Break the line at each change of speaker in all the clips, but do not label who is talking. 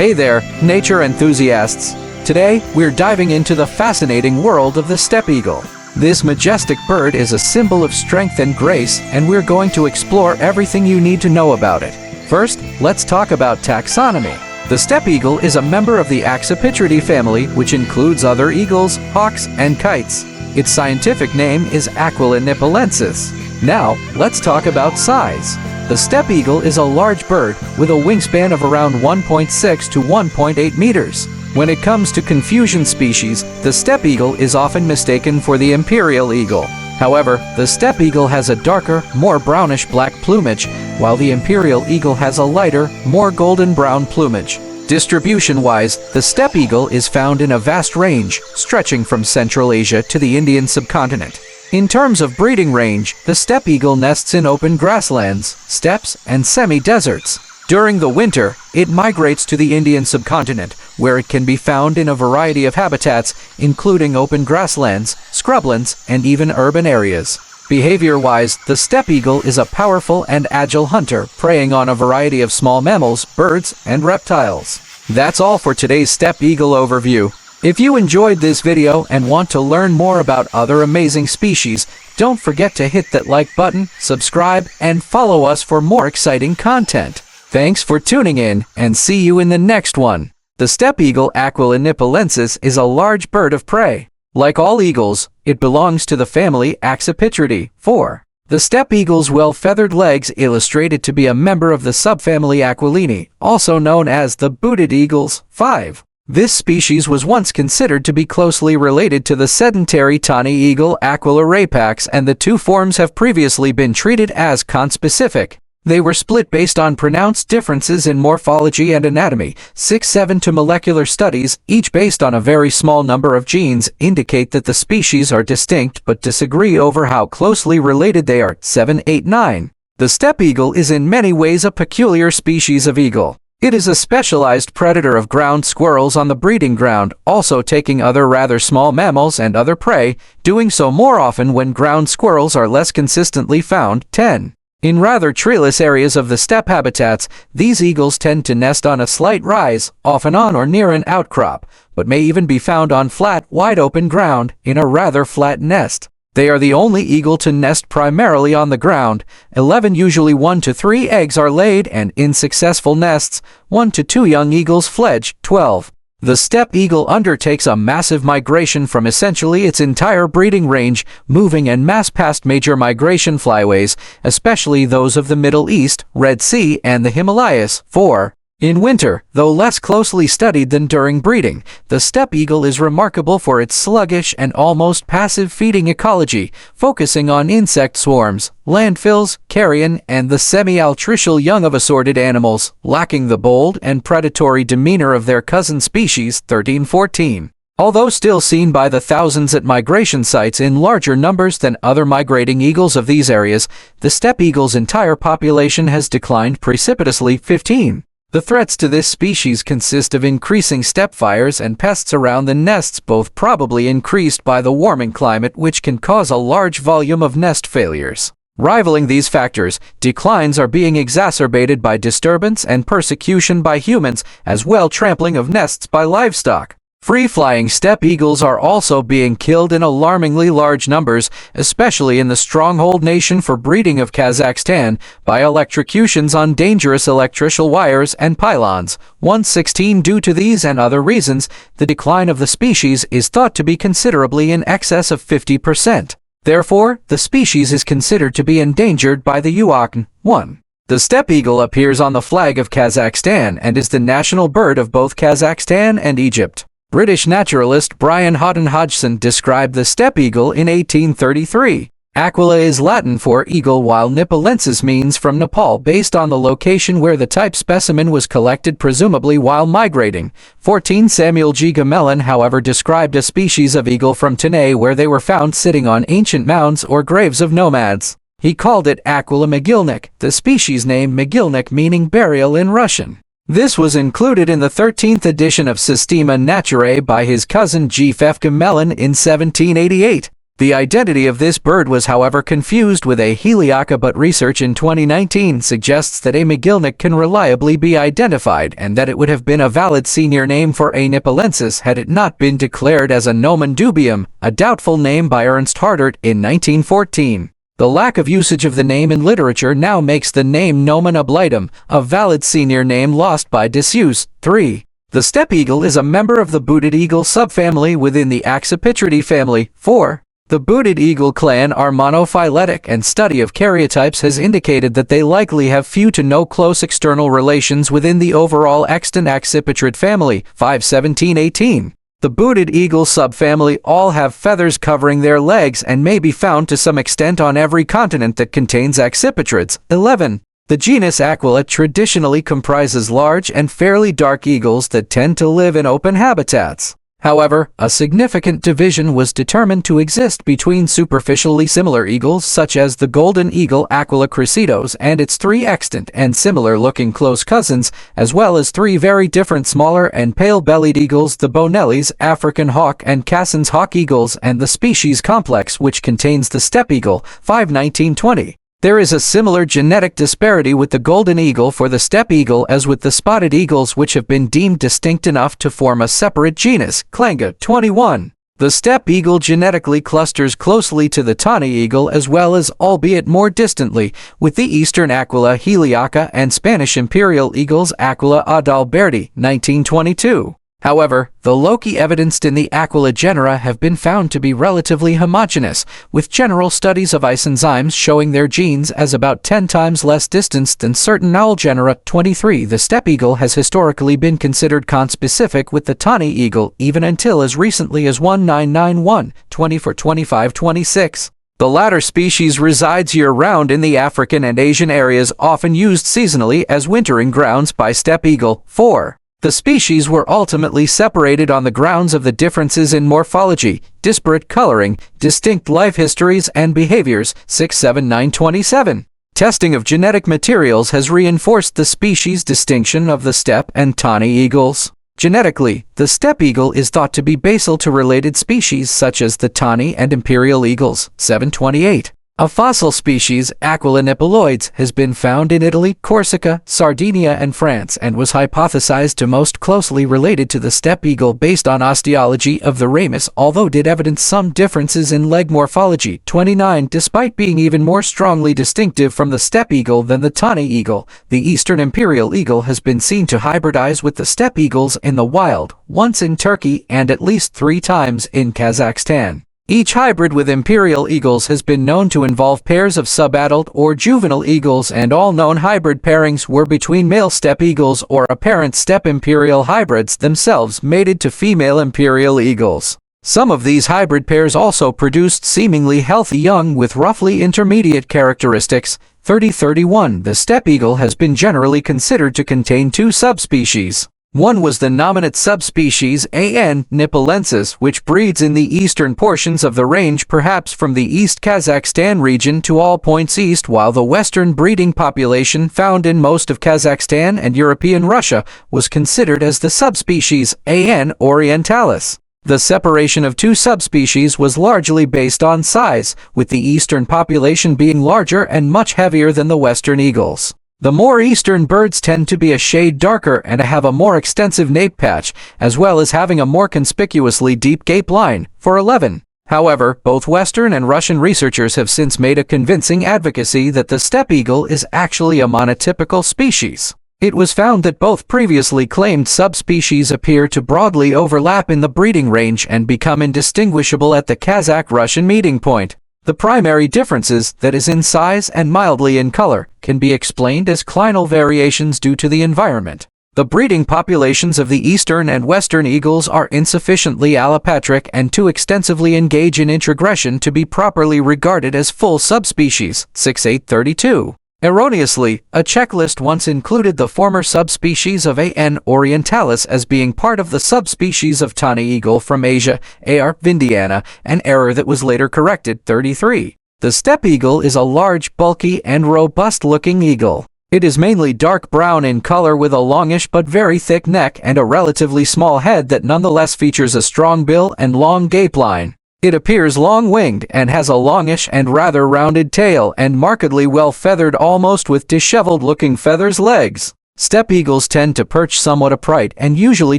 Hey there, nature enthusiasts! Today, we're diving into the fascinating world of the steppe eagle. This majestic bird is a symbol of strength and grace, and we're going to explore everything you need to know about it. First, let's talk about taxonomy. The steppe eagle is a member of the Accipitridae family, which includes other eagles, hawks, and kites. Its scientific name is Aquila nipalensis. Now, let's talk about size. The steppe eagle is a large bird with a wingspan of around 1.6 to 1.8 meters. When it comes to confusion species, the steppe eagle is often mistaken for the imperial eagle. However, the steppe eagle has a darker, more brownish-black plumage, while the imperial eagle has a lighter, more golden-brown plumage. Distribution-wise, the steppe eagle is found in a vast range, stretching from Central Asia to the Indian subcontinent. In terms of breeding range, the steppe eagle nests in open grasslands, steppes, and semi-deserts. During the winter, it migrates to the Indian subcontinent, where it can be found in a variety of habitats, including open grasslands, scrublands, and even urban areas. Behavior-wise, the steppe eagle is a powerful and agile hunter, preying on a variety of small mammals, birds, and reptiles. That's all for today's steppe eagle overview. If you enjoyed this video and want to learn more about other amazing species, don't forget to hit that like button, subscribe, and follow us for more exciting content. Thanks for tuning in, and see you in the next one. The steppe eagle Aquila nipalensis is a large bird of prey. Like all eagles, it belongs to the family Accipitridae. 4. The steppe eagle's well-feathered legs illustrate it to be a member of the subfamily Aquilinae, also known as the booted eagles. 5. This species was once considered to be closely related to the sedentary tawny eagle Aquila rapax, and the two forms have previously been treated as conspecific. They were split based on pronounced differences in morphology and anatomy. 6-7 to molecular studies, each based on a very small number of genes, indicate that the species are distinct but disagree over how closely related they are. 7-8-9. The steppe eagle is in many ways a peculiar species of eagle. It is a specialized predator of ground squirrels on the breeding ground, also taking other rather small mammals and other prey, doing so more often when ground squirrels are less consistently found. 10. In rather treeless areas of the steppe habitats, these eagles tend to nest on a slight rise, often on or near an outcrop, but may even be found on flat, wide-open ground, in a rather flat nest. They are the only eagle to nest primarily on the ground. 11. Usually 1 to 3 eggs are laid, and in successful nests, 1 to 2 young eagles fledge. 12. The steppe eagle undertakes a massive migration from essentially its entire breeding range, moving en masse past major migration flyways, especially those of the Middle East, Red Sea, and the Himalayas. 4. In winter, though less closely studied than during breeding, the steppe eagle is remarkable for its sluggish and almost passive feeding ecology, focusing on insect swarms, landfills, carrion, and the semi-altricial young of assorted animals, lacking the bold and predatory demeanor of their cousin species. 13-14. Although still seen by the thousands at migration sites in larger numbers than other migrating eagles of these areas, the steppe eagle's entire population has declined precipitously. 15. The threats to this species consist of increasing steppe fires and pests around the nests, both probably increased by the warming climate, which can cause a large volume of nest failures. Rivaling these factors, declines are being exacerbated by disturbance and persecution by humans, as well trampling of nests by livestock. Free-flying steppe eagles are also being killed in alarmingly large numbers, especially in the stronghold nation for breeding of Kazakhstan, by electrocutions on dangerous electrical wires and pylons. 116. Due to these and other reasons, the decline of the species is thought to be considerably in excess of 50%. Therefore, the species is considered to be endangered by the UN. 1. The steppe eagle appears on the flag of Kazakhstan and is the national bird of both Kazakhstan and Egypt. British naturalist Brian Houghton Hodgson described the steppe eagle in 1833. Aquila is Latin for eagle, while nipalensis means from Nepal, based on the location where the type specimen was collected, presumably while migrating. 14. Samuel G. Gamelin, however, described a species of eagle from Tane where they were found sitting on ancient mounds or graves of nomads. He called it Aquila mogilnik, the species name mogilnik meaning burial in Russian. This was included in the 13th edition of Systema Naturae by his cousin G. F. Gamelin in 1788. The identity of this bird was however confused with a Heliaca, but research in 2019 suggests that a McGillnick can reliably be identified and that it would have been a valid senior name for a nipalensis had it not been declared as a nomen dubium, a doubtful name by Ernst Hartert in 1914. The lack of usage of the name in literature now makes the name nomen oblitum, a valid senior name lost by disuse. 3. The steppe eagle is a member of the booted eagle subfamily within the Accipitridae family. 4. The booted eagle clan are monophyletic, and study of karyotypes has indicated that they likely have few to no close external relations within the overall extant Accipitrid family. 51718. The booted eagle subfamily all have feathers covering their legs and may be found to some extent on every continent that contains accipitrids. 11. The genus Aquila traditionally comprises large and fairly dark eagles that tend to live in open habitats. However, a significant division was determined to exist between superficially similar eagles such as the golden eagle Aquila crucidos and its three extant and similar-looking close cousins, as well as three very different smaller and pale-bellied eagles, the Bonellis, African hawk and Cassin's hawk eagles, and the species complex which contains the steppe eagle. 51920. There is a similar genetic disparity with the golden eagle for the steppe eagle as with the spotted eagles, which have been deemed distinct enough to form a separate genus. Klanga. 21. The steppe eagle genetically clusters closely to the tawny eagle as well as, albeit more distantly, with the eastern Aquila heliaca and Spanish imperial eagles Aquila adalberti. 1922. However, the loci evidenced in the Aquila genera have been found to be relatively homogeneous, with general studies of isenzymes showing their genes as about 10 times less distanced than certain owl genera. 23. The steppe eagle has historically been considered conspecific with the tawny eagle even until as recently as 1991, 24-25-26. The latter species resides year-round in the African and Asian areas often used seasonally as wintering grounds by steppe eagle. 4. The species were ultimately separated on the grounds of the differences in morphology, disparate coloring, distinct life histories, and behaviors. 67927. Testing of genetic materials has reinforced the species distinction of the steppe and tawny eagles. Genetically, the steppe eagle is thought to be basal to related species such as the tawny and imperial eagles. 728. A fossil species, Aquila nipoloides, has been found in Italy, Corsica, Sardinia, and France, and was hypothesized to most closely related to the steppe eagle based on osteology of the ramus, although did evidence some differences in leg morphology. 29. Despite being even more strongly distinctive from the steppe eagle than the tawny eagle, the eastern imperial eagle has been seen to hybridize with the steppe eagles in the wild, once in Turkey and at least 3 times in Kazakhstan. Each hybrid with imperial eagles has been known to involve pairs of subadult or juvenile eagles, and all known hybrid pairings were between male steppe eagles or apparent steppe imperial hybrids themselves mated to female imperial eagles. Some of these hybrid pairs also produced seemingly healthy young with roughly intermediate characteristics. 3031. The steppe eagle has been generally considered to contain 2 subspecies. One was the nominate subspecies AN nipalensis, which breeds in the eastern portions of the range, perhaps from the East Kazakhstan region to all points east, while the western breeding population found in most of Kazakhstan and European Russia was considered as the subspecies AN orientalis. The separation of 2 subspecies was largely based on size, with the eastern population being larger and much heavier than the western eagles. The more eastern birds tend to be a shade darker and have a more extensive nape patch, as well as having a more conspicuously deep gape-line. 411. However, both Western and Russian researchers have since made a convincing advocacy that the steppe eagle is actually a monotypical species. It was found that both previously claimed subspecies appear to broadly overlap in the breeding range and become indistinguishable at the Kazakh-Russian meeting point. The primary differences, that is in size and mildly in color, can be explained as clinal variations due to the environment. The breeding populations of the eastern and western eagles are insufficiently allopatric and too extensively engage in introgression to be properly regarded as full subspecies. 6832. Erroneously, a checklist once included the former subspecies of AN orientalis as being part of the subspecies of tawny eagle from Asia, AR Vindiana, an error that was later corrected. 33. The steppe eagle is a large, bulky, and robust-looking eagle. It is mainly dark brown in color with a longish but very thick neck and a relatively small head that nonetheless features a strong bill and long gape line. It appears long-winged and has a longish and rather rounded tail and markedly well-feathered, almost with disheveled-looking feathers legs. Steppe eagles tend to perch somewhat upright and usually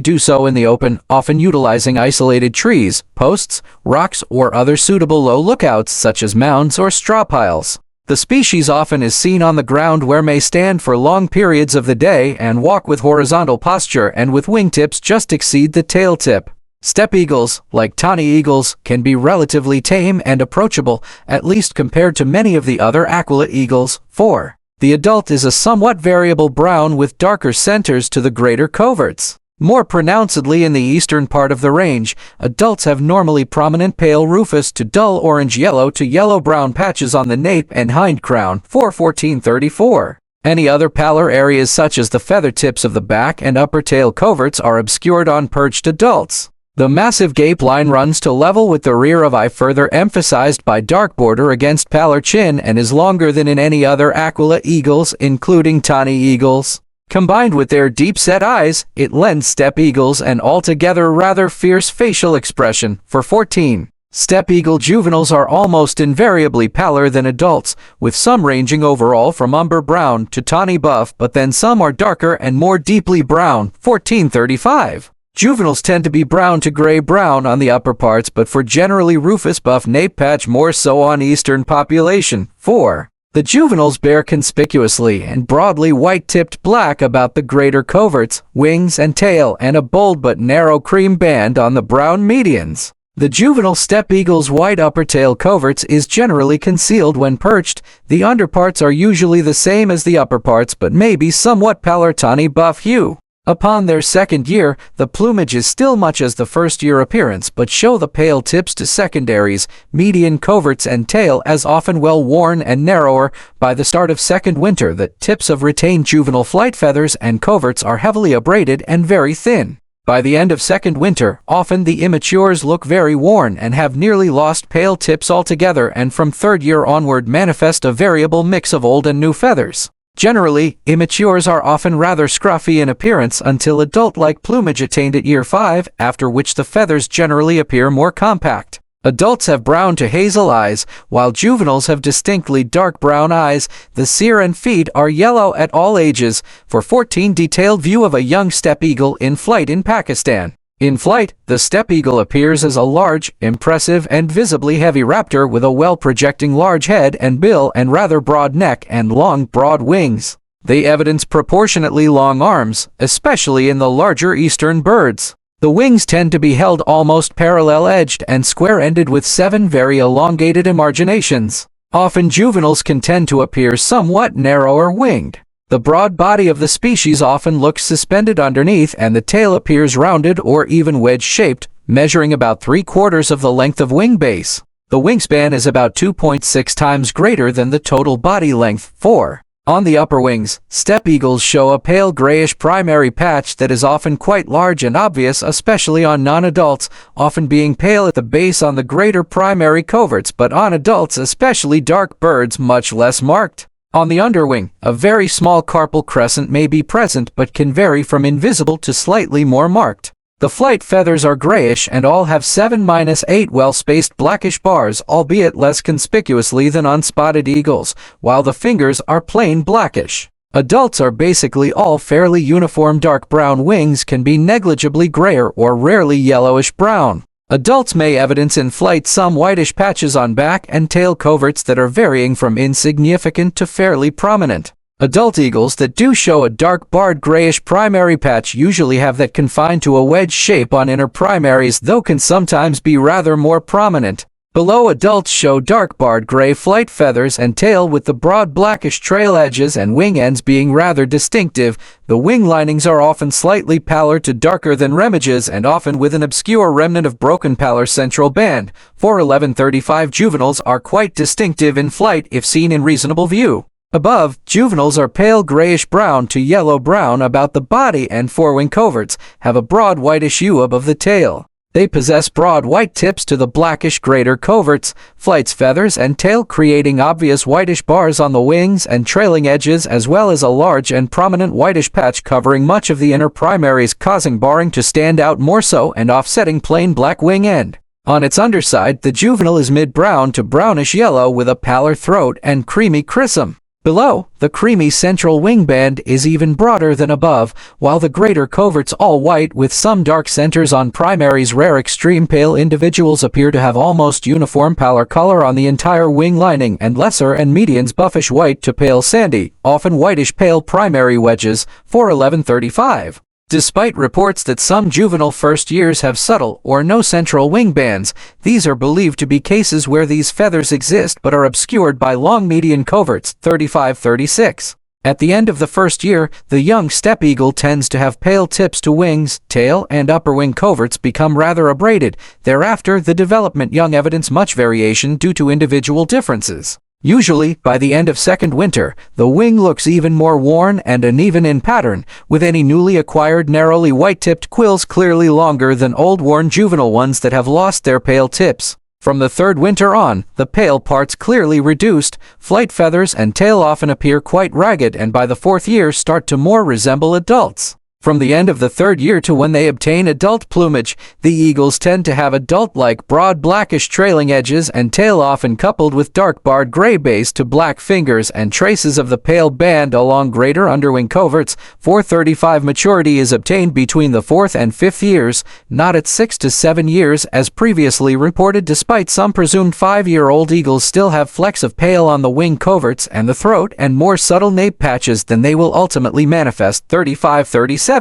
do so in the open, often utilizing isolated trees, posts, rocks, or other suitable low lookouts such as mounds or straw piles. The species often is seen on the ground where may stand for long periods of the day and walk with horizontal posture and with wingtips just exceed the tail tip. Steppe eagles, like tawny eagles, can be relatively tame and approachable, at least compared to many of the other Aquila eagles. 4. The adult is a somewhat variable brown with darker centers to the greater coverts. More pronouncedly in the eastern part of the range, adults have normally prominent pale rufous to dull orange-yellow to yellow-brown patches on the nape and hind crown. 4:14:34. Any other paler areas such as the feather tips of the back and upper tail coverts are obscured on perched adults. The massive gape-line runs to level with the rear of eye, further emphasized by dark border against paler chin, and is longer than in any other Aquila eagles, including tawny eagles. Combined with their deep-set eyes, it lends steppe eagles an altogether rather fierce facial expression. 14. Steppe eagle juveniles are almost invariably paler than adults, with some ranging overall from umber-brown to tawny-buff, but then some are darker and more deeply brown. 14:35. Juveniles tend to be brown to gray-brown on the upper parts, but for generally rufous-buff nape patch, more so on eastern population. 4. The juveniles bear conspicuously and broadly white-tipped black about the greater coverts, wings, and tail, and a bold but narrow cream band on the brown medians. The juvenile steppe eagle's white upper tail coverts is generally concealed when perched. The underparts are usually the same as the upperparts, but may be somewhat paler tawny-buff hue. Upon their second year, the plumage is still much as the first-year appearance, but show the pale tips to secondaries, median coverts, and tail as often well-worn and narrower. By the start of second winter, the tips of retained juvenile flight feathers and coverts are heavily abraded and very thin. By the end of second winter, often the immatures look very worn and have nearly lost pale tips altogether, and from third year onward manifest a variable mix of old and new feathers. Generally, immatures are often rather scruffy in appearance until adult-like plumage attained at year 5, after which the feathers generally appear more compact. Adults have brown to hazel eyes, while juveniles have distinctly dark brown eyes. The cere and feet are yellow at all ages. 14. Detailed view of a young steppe eagle in flight in Pakistan. In flight, the steppe eagle appears as a large, impressive, and visibly heavy raptor with a well-projecting large head and bill and rather broad neck and long, broad wings. They evidence proportionately long arms, especially in the larger eastern birds. The wings tend to be held almost parallel-edged and square-ended with 7 very elongated emarginations. Often juveniles can tend to appear somewhat narrower-winged. The broad body of the species often looks suspended underneath, and the tail appears rounded or even wedge-shaped, measuring about 3/4 of the length of wing base. The wingspan is about 2.6 times greater than the total body length. 4. On the upper wings, steppe eagles show a pale grayish primary patch that is often quite large and obvious, especially on non-adults, often being pale at the base on the greater primary coverts, but on adults, especially dark birds, much less marked. On the underwing, a very small carpal crescent may be present but can vary from invisible to slightly more marked. The flight feathers are grayish and all have 7-8 well-spaced blackish bars, albeit less conspicuously than on spotted eagles, while the fingers are plain blackish. Adults are basically all fairly uniform dark brown. Wings can be negligibly grayer or rarely yellowish-brown. Adults may evidence in flight some whitish patches on back and tail coverts that are varying from insignificant to fairly prominent. Adult eagles that do show a dark barred grayish primary patch usually have that confined to a wedge shape on inner primaries, though can sometimes be rather more prominent. Below, adults show dark barred gray flight feathers and tail with the broad blackish trail edges and wing ends being rather distinctive. The wing linings are often slightly paler to darker than remiges and often with an obscure remnant of broken paler central band. 4:11:35 Juveniles are quite distinctive in flight if seen in reasonable view. Above, juveniles are pale grayish-brown to yellow-brown about the body and forewing coverts, have a broad whitish hue above the tail. They possess broad white tips to the blackish greater coverts, flight's feathers and tail, creating obvious whitish bars on the wings and trailing edges, as well as a large and prominent whitish patch covering much of the inner primaries, causing barring to stand out more so and offsetting plain black wing end. On its underside, the juvenile is mid-brown to brownish yellow with a paler throat and creamy chrism. Below, the creamy central wing band is even broader than above, while the greater coverts all white with some dark centers on primaries. Rare extreme pale individuals appear to have almost uniform pallor color on the entire wing lining, and lesser and medians buffish white to pale sandy, often whitish pale primary wedges, 41135. Despite reports that some juvenile first years have subtle or no central wing bands, these are believed to be cases where these feathers exist but are obscured by long median coverts, 35-36. At the end of the first year, the young steppe eagle tends to have pale tips to wings, tail and upper wing coverts become rather abraded. Thereafter, the development young evidence much variation due to individual differences. Usually, by the end of second winter, the wing looks even more worn and uneven in pattern, with any newly acquired narrowly white-tipped quills clearly longer than old worn juvenile ones that have lost their pale tips. From the third winter on, the pale parts clearly reduced, flight feathers and tail often appear quite ragged, and by the fourth year start to more resemble adults. From the end of the third year to when they obtain adult plumage, the eagles tend to have adult-like broad blackish trailing edges and tail often coupled with dark barred gray base to black fingers and traces of the pale band along greater underwing coverts. 435 maturity is obtained between the fourth and fifth years, not at 6 to 7 years as previously reported, despite some presumed 5-year-old eagles still have flecks of pale on the wing coverts and the throat and more subtle nape patches than they will ultimately manifest. 35-37.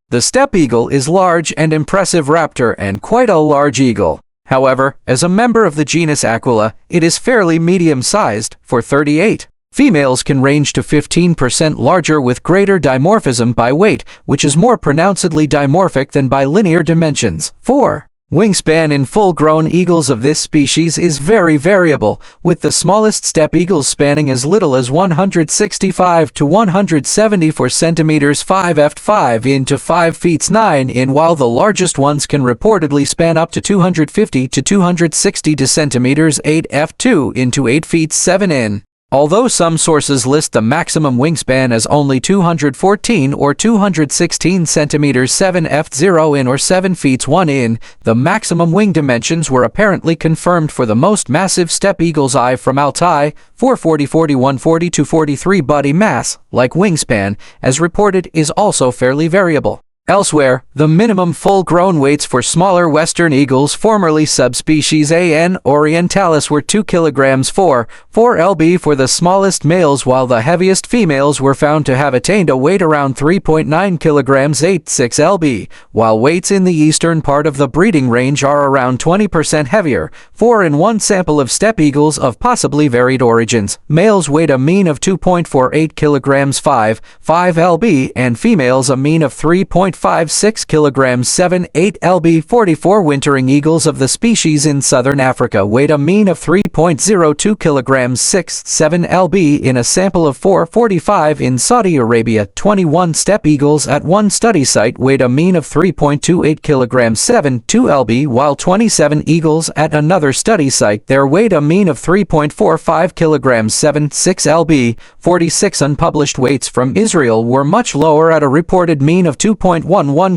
The steppe eagle is large and impressive raptor and quite a large eagle. However, as a member of the genus Aquila, it is fairly medium-sized, for 38. Females can range to 15% larger with greater dimorphism by weight, which is more pronouncedly dimorphic than by linear dimensions. 4. Wingspan in full-grown eagles of this species is very variable, with the smallest steppe eagles spanning as little as 165 to 174 centimeters 5 into 5 feet 9 in, while the largest ones can reportedly span up to 250 to 260 centimeters 8 into 8 feet 7 in. Although some sources list the maximum wingspan as only 214 or 216 centimeters 7 in or 7 feet 1 in, the maximum wing dimensions were apparently confirmed for the most massive steppe eagle's eye from Altai, 440, 41, 42, 43. Body mass, like wingspan, as reported, is also fairly variable. Elsewhere, the minimum full-grown weights for smaller western eagles, formerly subspecies An orientalis, were 2 kilograms 4 lb for the smallest males, while the heaviest females were found to have attained a weight around 3.9 kilograms 6 lb, while weights in the eastern part of the breeding range are around 20% heavier. 4 in one sample of steppe eagles of possibly varied origins, males weighed a mean of 2.48 kilograms 5 lb and females a mean of 3.56 kilograms 7 lb. 44 wintering eagles of the species in southern Africa weighed a mean of 3.02 kilograms 6 lb in a sample of 445 in Saudi Arabia. 21 steppe eagles at one study site weighed a mean of 3.28 kilograms 2 lb, while 27 eagles at another study site there weighed a mean of 3.45 kilograms 6 lb. 46 unpublished weights from Israel were much lower at a reported mean of 2.11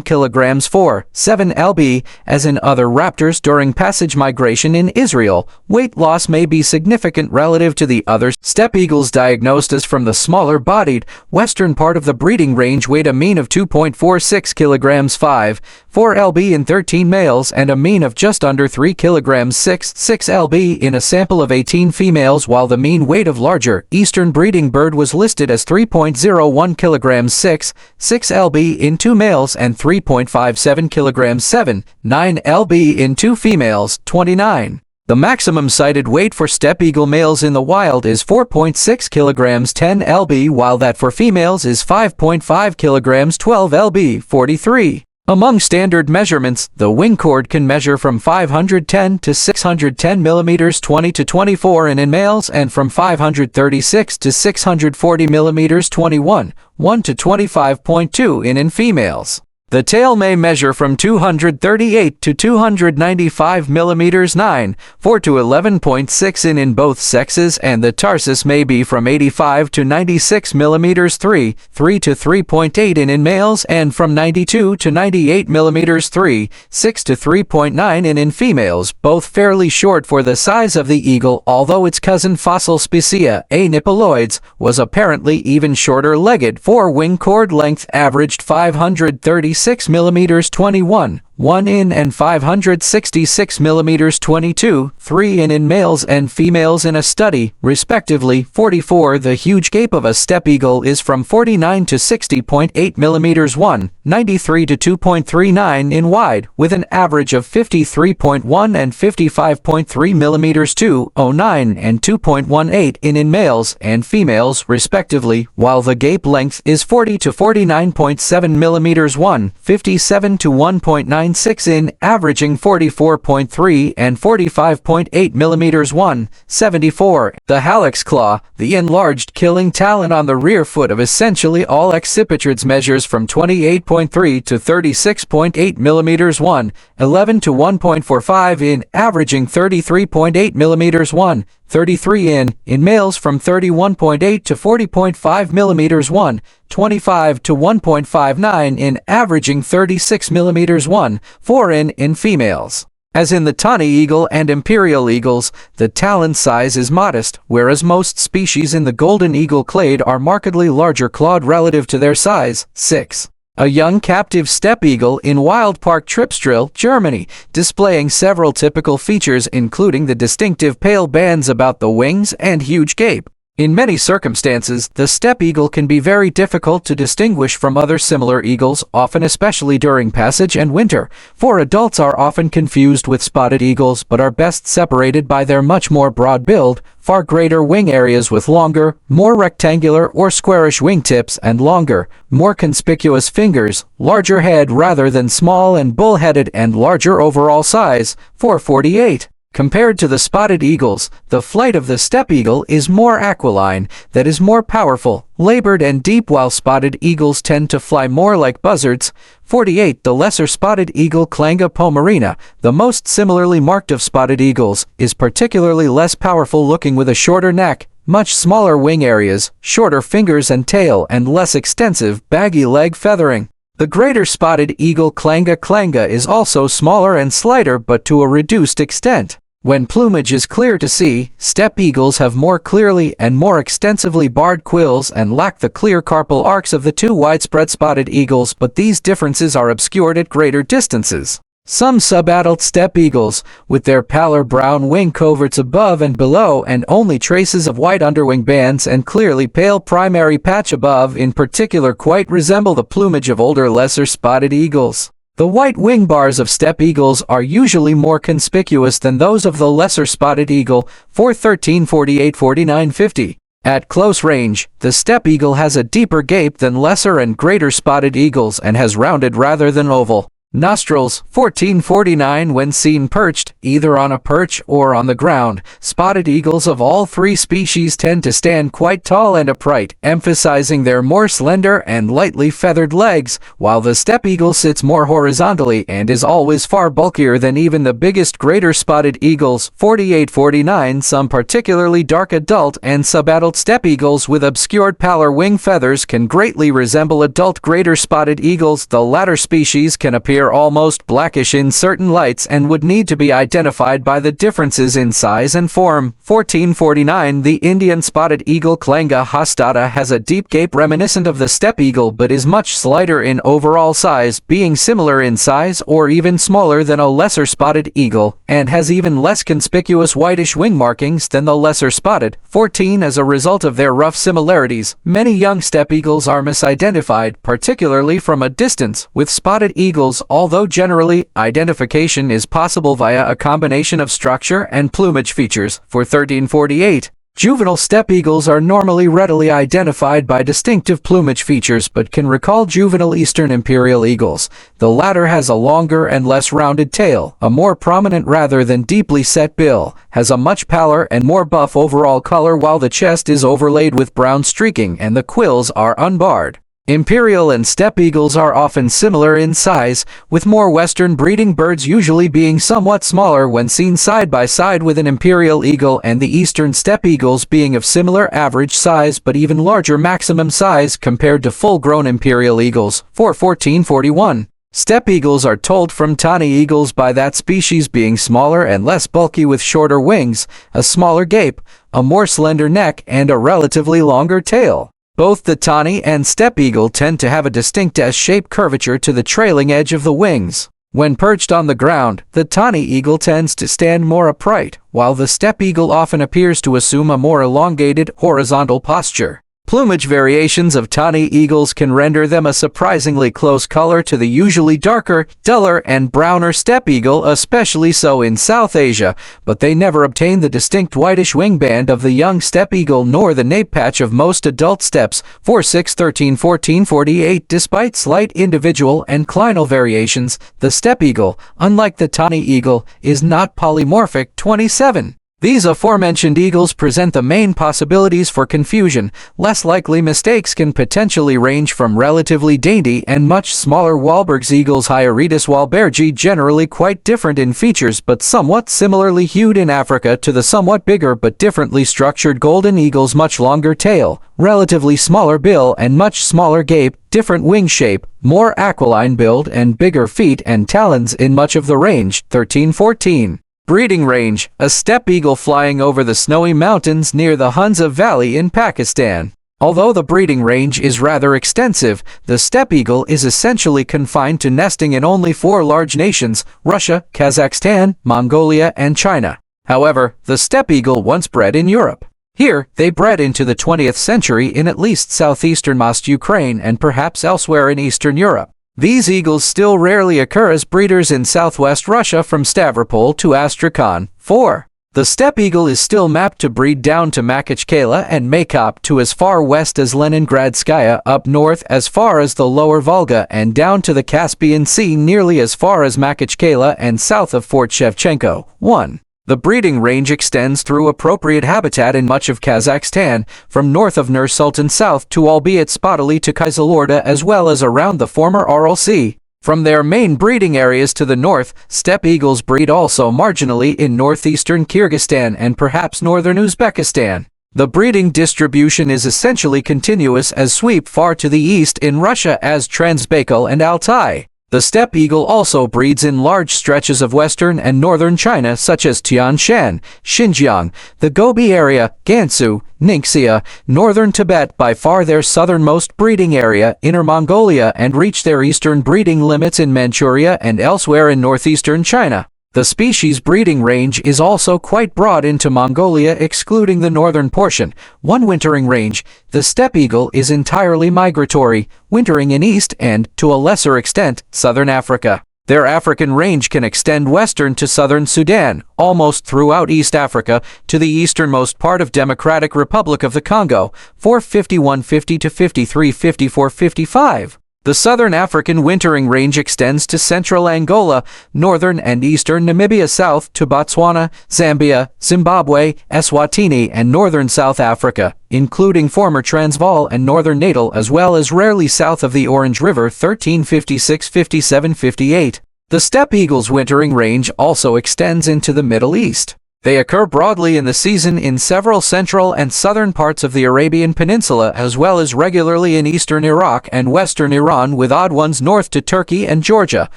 kilograms 7 lb. As in other raptors during passage migration in Israel, weight loss may be significant relative to the other steppe eagles diagnosed as from the smaller-bodied western part of the breeding range weighed a mean of 2.46 kilograms 4 lb in 13 males and a mean of just under 3 kilograms 6 lb in a sample of 18 females, while the mean weight of larger eastern breeding bird was listed as 3.01 kilograms 6 lb in 2 males and 3.57 kilograms 9 lb in 2 females. 29. The maximum cited weight for steppe eagle males in the wild is 4.6 kilograms 10 lb, while that for females is 5.5 kilograms 12 lb. 43. Among standard measurements, the wing chord can measure from 510 to 610 millimeters 20 to 24 in males, and from 536 to 640 millimeters 21, 1 to 25.2 in females. The tail may measure from 238 to 295 mm 9.4 to 11.6 in both sexes, and the tarsus may be from 85 to 96 mm 3 to 3.8 in males, and from 92 to 98 mm 6 to 3.9 in females, both fairly short for the size of the eagle, although its cousin fossil species, A. nipalensis, was apparently even shorter-legged, for wing cord length averaged 536 mm 21.1 in and 566 mm 22.3 in males and females in a study, respectively. 44. The huge gape of a steppe eagle is from 49 to 60.8 mm 1.93 to 2.39 in wide, with an average of 53.1 and 55.3 mm 2.09 and 2.18 in males and females, respectively, while the gape length is 40 to 49.7 mm 1.57 to 1.96 in, averaging 44.3 and 45.8 mm 1.74. The hallux claw, the enlarged killing talon on the rear foot of essentially all accipitrid, measures from 28.3 to 36.8 mm 1.11 to 1.45 in, averaging 33.8 mm 1.33 in males, from 31.8 to 40.5 mm 1.25 to 1.59 in, averaging 36 mm 1.4 in females. As in the tawny eagle and imperial eagles, the talon size is modest, whereas most species in the golden eagle clade are markedly larger clawed relative to their size. 6. A young captive steppe eagle in Wild Park Tripsdrill, Germany, displaying several typical features including the distinctive pale bands about the wings and huge gape. In many circumstances, the steppe eagle can be very difficult to distinguish from other similar eagles, often especially during passage and winter, for adults are often confused with spotted eagles but are best separated by their much more broad build, far greater wing areas with longer, more rectangular or squarish wingtips, and longer, more conspicuous fingers, larger head rather than small and bull-headed, and larger overall size. 448. Compared to the spotted eagles, the flight of the steppe eagle is more aquiline, that is more powerful, labored and deep, while spotted eagles tend to fly more like buzzards. 48. The lesser spotted eagle Clangea pomerina, the most similarly marked of spotted eagles, is particularly less powerful looking, with a shorter neck, much smaller wing areas, shorter fingers and tail, and less extensive, baggy leg feathering. The greater spotted eagle Clangea is also smaller and slighter, but to a reduced extent. When plumage is clear to see, steppe eagles have more clearly and more extensively barred quills and lack the clear carpal arcs of the two widespread spotted eagles, but these differences are obscured at greater distances. Some subadult steppe eagles, with their paler brown wing coverts above and below and only traces of white underwing bands and clearly pale primary patch above in particular, quite resemble the plumage of older lesser spotted eagles. The white wing bars of steppe eagles are usually more conspicuous than those of the lesser spotted eagle. 413, 48, 49, 50. At close range, the steppe eagle has a deeper gape than lesser and greater spotted eagles and has rounded rather than oval nostrils. 1449. When seen perched, either on a perch or on the ground, spotted eagles of all three species tend to stand quite tall and upright, emphasizing their more slender and lightly feathered legs, while the steppe eagle sits more horizontally and is always far bulkier than even the biggest greater spotted eagles. 4849. Some particularly dark adult and subadult steppe eagles with obscured paler wing feathers can greatly resemble adult greater spotted eagles. The latter species can appear almost blackish in certain lights and would need to be identified by the differences in size and form. 1449. The Indian spotted eagle Clangea hastata has a deep gape reminiscent of the steppe eagle but is much slighter in overall size, being similar in size or even smaller than a lesser spotted eagle, and has even less conspicuous whitish wing markings than the lesser spotted. 14. As a result of their rough similarities, many young steppe eagles are misidentified, particularly from a distance, with spotted eagles, although generally, identification is possible via a combination of structure and plumage features. For 1348. Juvenile steppe eagles are normally readily identified by distinctive plumage features but can recall juvenile eastern imperial eagles. The latter has a longer and less rounded tail, a more prominent rather than deeply set bill, has a much paler and more buff overall color, while the chest is overlaid with brown streaking and the quills are unbarred. Imperial and steppe eagles are often similar in size, with more western breeding birds usually being somewhat smaller when seen side by side with an imperial eagle, and the eastern steppe eagles being of similar average size but even larger maximum size compared to full-grown imperial eagles. 1441. Steppe eagles are told from tawny eagles by that species being smaller and less bulky with shorter wings, a smaller gape, a more slender neck, and a relatively longer tail. Both the tawny and steppe eagle tend to have a distinct S-shaped curvature to the trailing edge of the wings. When perched on the ground, the tawny eagle tends to stand more upright, while the steppe eagle often appears to assume a more elongated, horizontal posture. Plumage variations of tawny eagles can render them a surprisingly close color to the usually darker, duller, and browner steppe eagle, especially so in South Asia, but they never obtain the distinct whitish wingband of the young steppe eagle nor the nape patch of most adult steppes. 4613 1448. Despite slight individual and clinal variations, the steppe eagle, unlike the tawny eagle, is not polymorphic. 27. These aforementioned eagles present the main possibilities for confusion. Less likely mistakes can potentially range from relatively dainty and much smaller Wahlberg's eagles, Hyaridus wahlbergi, generally quite different in features but somewhat similarly hued in Africa, to the somewhat bigger but differently structured golden eagle's much longer tail, relatively smaller bill and much smaller gape, different wing shape, more aquiline build, and bigger feet and talons in much of the range. 1314. Breeding range: a steppe eagle flying over the snowy mountains near the Hunza Valley in Pakistan. Although the breeding range is rather extensive, the steppe eagle is essentially confined to nesting in only 4 large nations: Russia, Kazakhstan, Mongolia, and China. However, the steppe eagle once bred in Europe. Here, they bred into the 20th century in at least southeasternmost Ukraine and perhaps elsewhere in Eastern Europe. These eagles still rarely occur as breeders in southwest Russia from Stavropol to Astrakhan. 4. The steppe eagle is still mapped to breed down to Makhachkala and Maykop, to as far west as Leningradskaya, up north as far as the lower Volga, and down to the Caspian Sea nearly as far as Makhachkala and south of Fort Shevchenko. 1. The breeding range extends through appropriate habitat in much of Kazakhstan, from north of Nur-Sultan south to, albeit spottily, to Kyzyl-Orda, as well as around the former Aral Sea. From their main breeding areas to the north, steppe eagles breed also marginally in northeastern Kyrgyzstan and perhaps northern Uzbekistan. The breeding distribution is essentially continuous, as sweep far to the east in Russia as Transbaikal and Altai. The steppe eagle also breeds in large stretches of western and northern China, such as Tian Shan, Xinjiang, the Gobi area, Gansu, Ningxia, northern Tibet, by far their southernmost breeding area, Inner Mongolia, and reach their eastern breeding limits in Manchuria and elsewhere in northeastern China. The species breeding range is also quite broad into Mongolia, excluding the northern portion. 1. Wintering range: the steppe eagle is entirely migratory, wintering in East and, to a lesser extent, southern Africa. Their African range can extend western to southern Sudan, almost throughout East Africa, to the easternmost part of Democratic Republic of the Congo. 45150 to 535455. The southern African wintering range extends to central Angola, northern and eastern Namibia, south to Botswana, Zambia, Zimbabwe, Eswatini, and northern South Africa, including former Transvaal and northern Natal, as well as rarely south of the Orange River. 1356, 57, 58. The steppe eagle's wintering range also extends into the Middle East. They occur broadly in the season in several central and southern parts of the Arabian Peninsula, as well as regularly in eastern Iraq and western Iran, with odd ones north to Turkey and Georgia.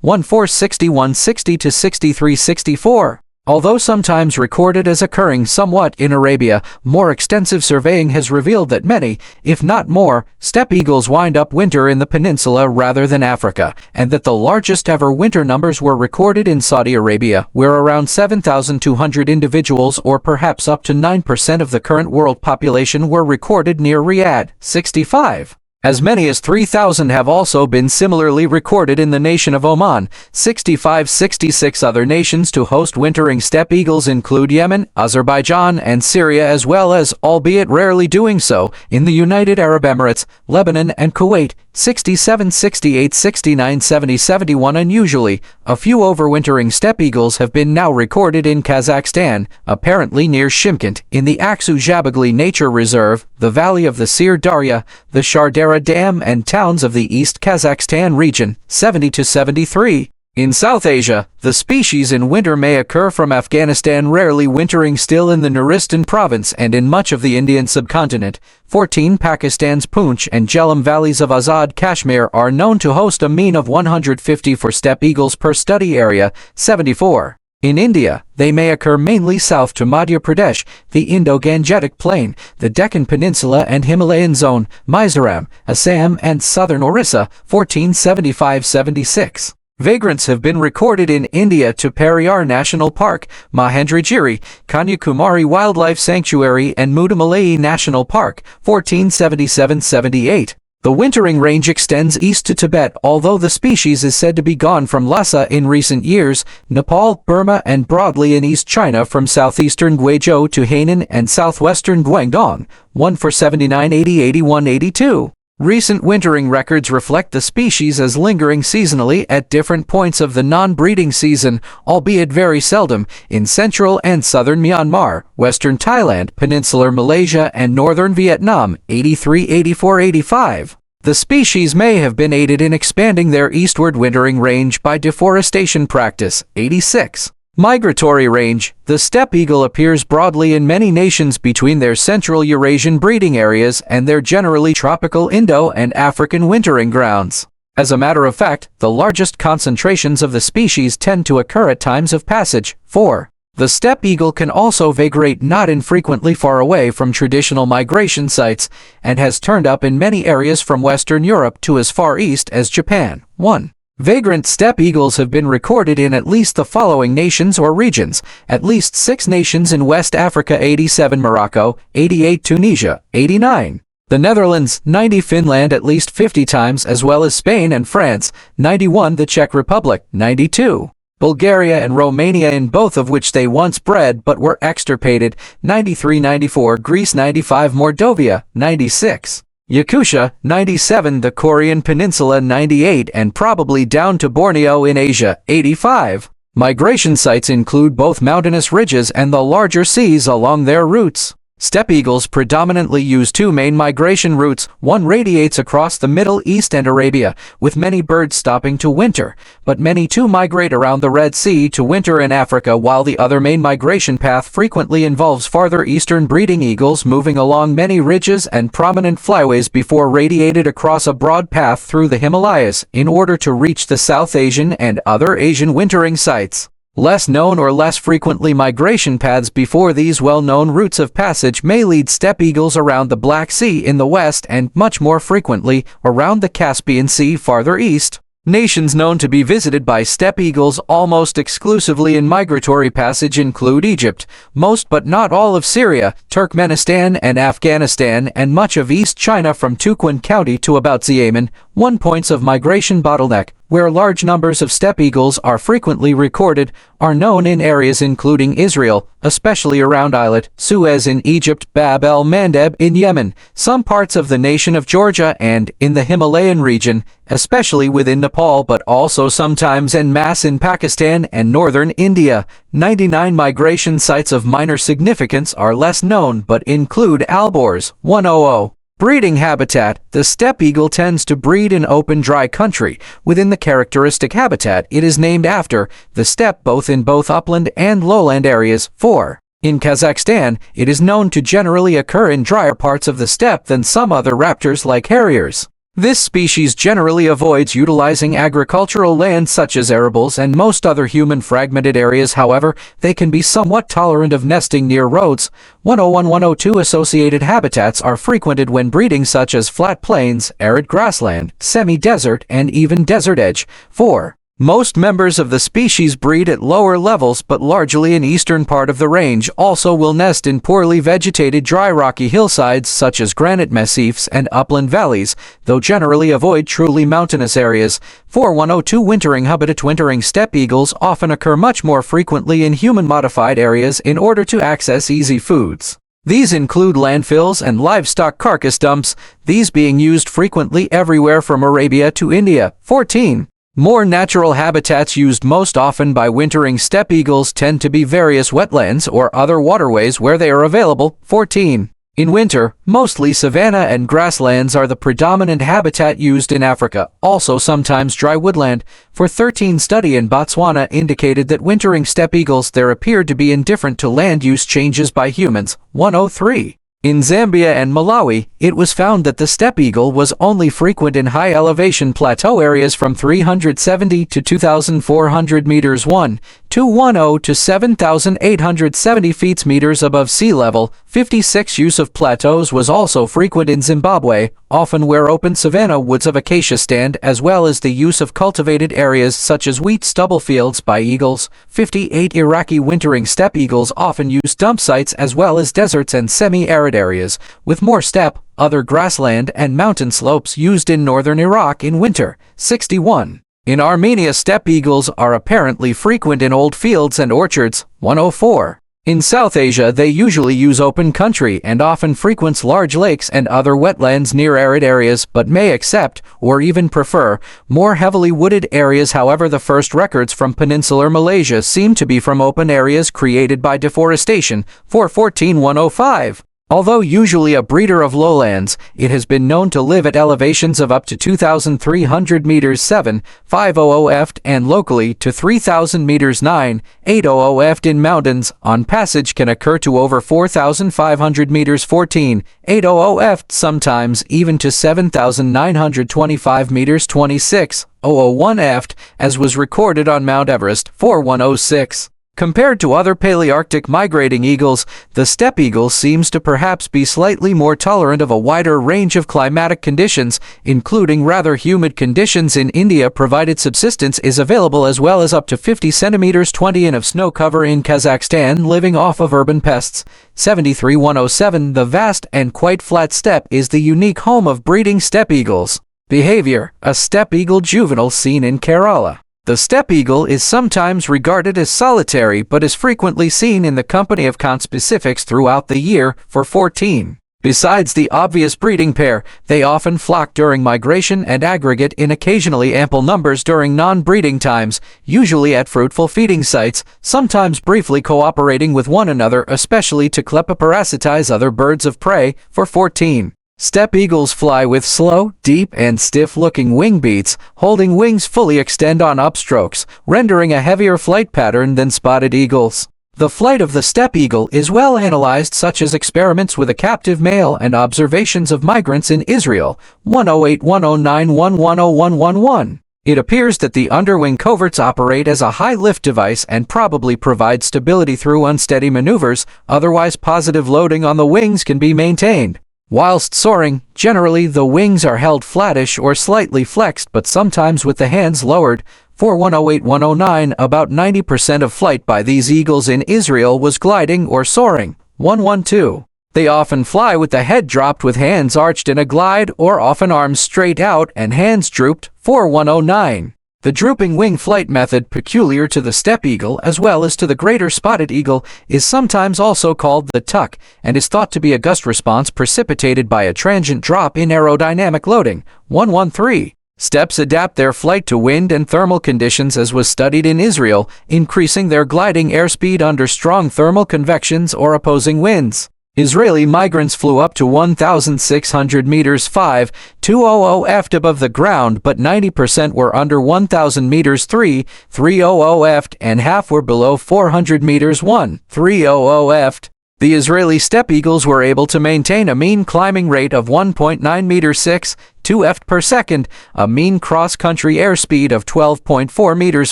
146160 to 6364. Although sometimes recorded as occurring somewhat in Arabia, more extensive surveying has revealed that many, if not more, steppe eagles wind up winter in the peninsula rather than Africa, and that the largest ever winter numbers were recorded in Saudi Arabia, where around 7,200 individuals, or perhaps up to 9% of the current world population, were recorded near Riyadh. 65. As many as 3,000 have also been similarly recorded in the nation of Oman. 65. 66 other nations to host wintering steppe eagles include Yemen, Azerbaijan, and Syria, as well as, albeit rarely doing so, in the United Arab Emirates, Lebanon, and Kuwait. 67. 68. 69. 70. 71. Unusually, a few overwintering steppe eagles have been now recorded in Kazakhstan, apparently near Shymkent, in the Aksu-Jabagli Nature Reserve, the valley of the Sir Darya, the Shardara Bukhara Dam and towns of the East Kazakhstan region, 70 to 73. In South Asia, the species in winter may occur from Afghanistan, rarely wintering still in the Nuristan province and in much of the Indian subcontinent. 14. Pakistan's Poonch and Jhelum valleys of Azad Kashmir are known to host a mean of 150 for steppe eagles per study area, 74. In India, they may occur mainly south to Madhya Pradesh, the Indo-Gangetic Plain, the Deccan Peninsula and Himalayan Zone, Mizoram, Assam and southern Orissa, 1475-76. Vagrants have been recorded in India to Periyar National Park, Mahendragiri, Kanyakumari Wildlife Sanctuary and Mudumalai National Park, 1477-78. The wintering range extends east to Tibet, although the species is said to be gone from Lhasa in recent years, Nepal, Burma and broadly in East China from southeastern Guizhou to Hainan and southwestern Guangdong, 1 for 79-80-81-82. Recent wintering records reflect the species as lingering seasonally at different points of the non-breeding season, albeit very seldom, in central and southern Myanmar, western Thailand, peninsular Malaysia and northern Vietnam, 83-84-85. The species may have been aided in expanding their eastward wintering range by deforestation practice, 86. Migratory range. The steppe eagle appears broadly in many nations between their central Eurasian breeding areas and their generally tropical Indo and African wintering grounds. As a matter of fact, the largest concentrations of the species tend to occur at times of passage. 4. The steppe eagle can also vagrate not infrequently far away from traditional migration sites, and has turned up in many areas from Western Europe to as far east as Japan. 1. Vagrant steppe eagles have been recorded in at least the following nations or regions: at least 6 nations in West Africa, 87 Morocco, 88 Tunisia, 89 the Netherlands, 90 Finland at least 50 times, as well as Spain and France, 91 the Czech Republic, 92 Bulgaria and Romania, in both of which they once bred but were extirpated, 93-94 Greece, 95 Mordovia, 96 Yakutia, 97 the Korean Peninsula, 98 and probably down to Borneo in Asia, 85. Migration sites include both mountainous ridges and the larger seas along their routes. Steppe eagles predominantly use 2 main migration routes. One radiates across the Middle East and Arabia, with many birds stopping to winter, but many too migrate around the Red Sea to winter in Africa, while the other main migration path frequently involves farther eastern breeding eagles moving along many ridges and prominent flyways before radiated across a broad path through the Himalayas in order to reach the South Asian and other Asian wintering sites. Less known or less frequently migration paths before these well-known routes of passage may lead steppe eagles around the Black Sea in the west and, much more frequently, around the Caspian Sea farther east. Nations known to be visited by steppe eagles almost exclusively in migratory passage include Egypt, most but not all of Syria, Turkmenistan and Afghanistan, and much of East China from Tuquan County to about Xiamen. 1 points of migration bottleneck, where large numbers of steppe eagles are frequently recorded, are known in areas including Israel, especially around Eilat, Suez in Egypt, Bab el-Mandeb in Yemen, some parts of the nation of Georgia and, in the Himalayan region, especially within Nepal, but also sometimes en masse in Pakistan and northern India. 99 migration sites of minor significance are less known but include Alborz, 100. Breeding habitat. The steppe eagle tends to breed in open dry country. Within the characteristic habitat it is named after, the steppe, both in both upland and lowland areas. 4. In Kazakhstan, it is known to generally occur in drier parts of the steppe than some other raptors like harriers. This species generally avoids utilizing agricultural land such as arables and most other human-fragmented areas. However, they can be somewhat tolerant of nesting near roads. 101-102 associated habitats are frequented when breeding, such as flat plains, arid grassland, semi-desert, and even desert edge. 4. Most members of the species breed at lower levels, but largely in eastern part of the range also will nest in poorly vegetated dry rocky hillsides such as granite massifs and upland valleys, though generally avoid truly mountainous areas. 4102 Wintering habitat. Wintering steppe eagles often occur much more frequently in human-modified areas in order to access easy foods. These include landfills and livestock carcass dumps, these being used frequently everywhere from Arabia to India. 14. More natural habitats used most often by wintering steppe eagles tend to be various wetlands or other waterways where they are available. 14. In winter, mostly savanna and grasslands are the predominant habitat used in Africa, also sometimes dry woodland. For 13 study in Botswana indicated that wintering steppe eagles there appeared to be indifferent to land use changes by humans. 103. In Zambia and Malawi, it was found that the steppe eagle was only frequent in high-elevation plateau areas from 370 to 2,400 meters 1,210 to 7,870 feet meters above sea level. 56. Use of plateaus was also frequent in Zimbabwe, often where open savanna woods of acacia stand, as well as the use of cultivated areas such as wheat stubble fields by eagles. 58. Iraqi wintering steppe eagles often use dump sites as well as deserts and semi-arid areas, with more steppe, other grassland and mountain slopes used in northern Iraq in winter. 61. In Armenia, steppe eagles are apparently frequent in old fields and orchards. 104. In South Asia, they usually use open country and often frequents large lakes and other wetlands near arid areas, but may accept, or even prefer, more heavily wooded areas. However, the first records from peninsular Malaysia seem to be from open areas created by deforestation. 414. 105. Although usually a breeder of lowlands, it has been known to live at elevations of up to 2,300 meters 7,500 ft and locally to 3,000 meters 9,800 ft in mountains. On passage can occur to over 4,500 meters 14,800 ft, sometimes even to 7,925 meters 26,001 ft, as was recorded on Mount Everest. 4106. Compared to other Palearctic migrating eagles, the steppe eagle seems to perhaps be slightly more tolerant of a wider range of climatic conditions, including rather humid conditions in India, provided subsistence is available, as well as up to 50 centimeters 20 in of snow cover in Kazakhstan, living off of urban pests. 73. 107. The vast and quite flat steppe is the unique home of breeding steppe eagles. Behavior: a steppe eagle juvenile seen in Kerala. The steppe eagle is sometimes regarded as solitary but is frequently seen in the company of conspicuous throughout the year. For 14. Besides the obvious breeding pair, they often flock during migration and aggregate in occasionally ample numbers during non-breeding times, usually at fruitful feeding sites, sometimes briefly cooperating with one another, especially to kleptoparasitize other birds of prey. For 14. Steppe eagles fly with slow, deep, and stiff-looking wing beats, holding wings fully extend on upstrokes, rendering a heavier flight pattern than spotted eagles. The flight of the steppe eagle is well analyzed, such as experiments with a captive male and observations of migrants in Israel. 108. 109. 110. It appears that the underwing coverts operate as a high-lift device and probably provide stability through unsteady maneuvers, otherwise positive loading on the wings can be maintained. Whilst soaring, generally the wings are held flattish or slightly flexed, but sometimes with the hands lowered. 4108. 109. About 90% of flight by these eagles in Israel was gliding or soaring. 112. They often fly with the head dropped with hands arched in a glide, or often arms straight out and hands drooped. 4109. The drooping wing flight method, peculiar to the steppe eagle as well as to the greater spotted eagle, is sometimes also called the tuck, and is thought to be a gust response precipitated by a transient drop in aerodynamic loading. 113. Steppes adapt their flight to wind and thermal conditions, as was studied in Israel, increasing their gliding airspeed under strong thermal convections or opposing winds. Israeli migrants flew up to 1,600 meters 5,200 ft above the ground, but 90% were under 1,000 meters 3,300 ft, and half were below 400 meters 1,300 ft. The Israeli steppe eagles were able to maintain a mean climbing rate of 1.9 meters 6,2 ft per second, a mean cross-country airspeed of 12.4 meters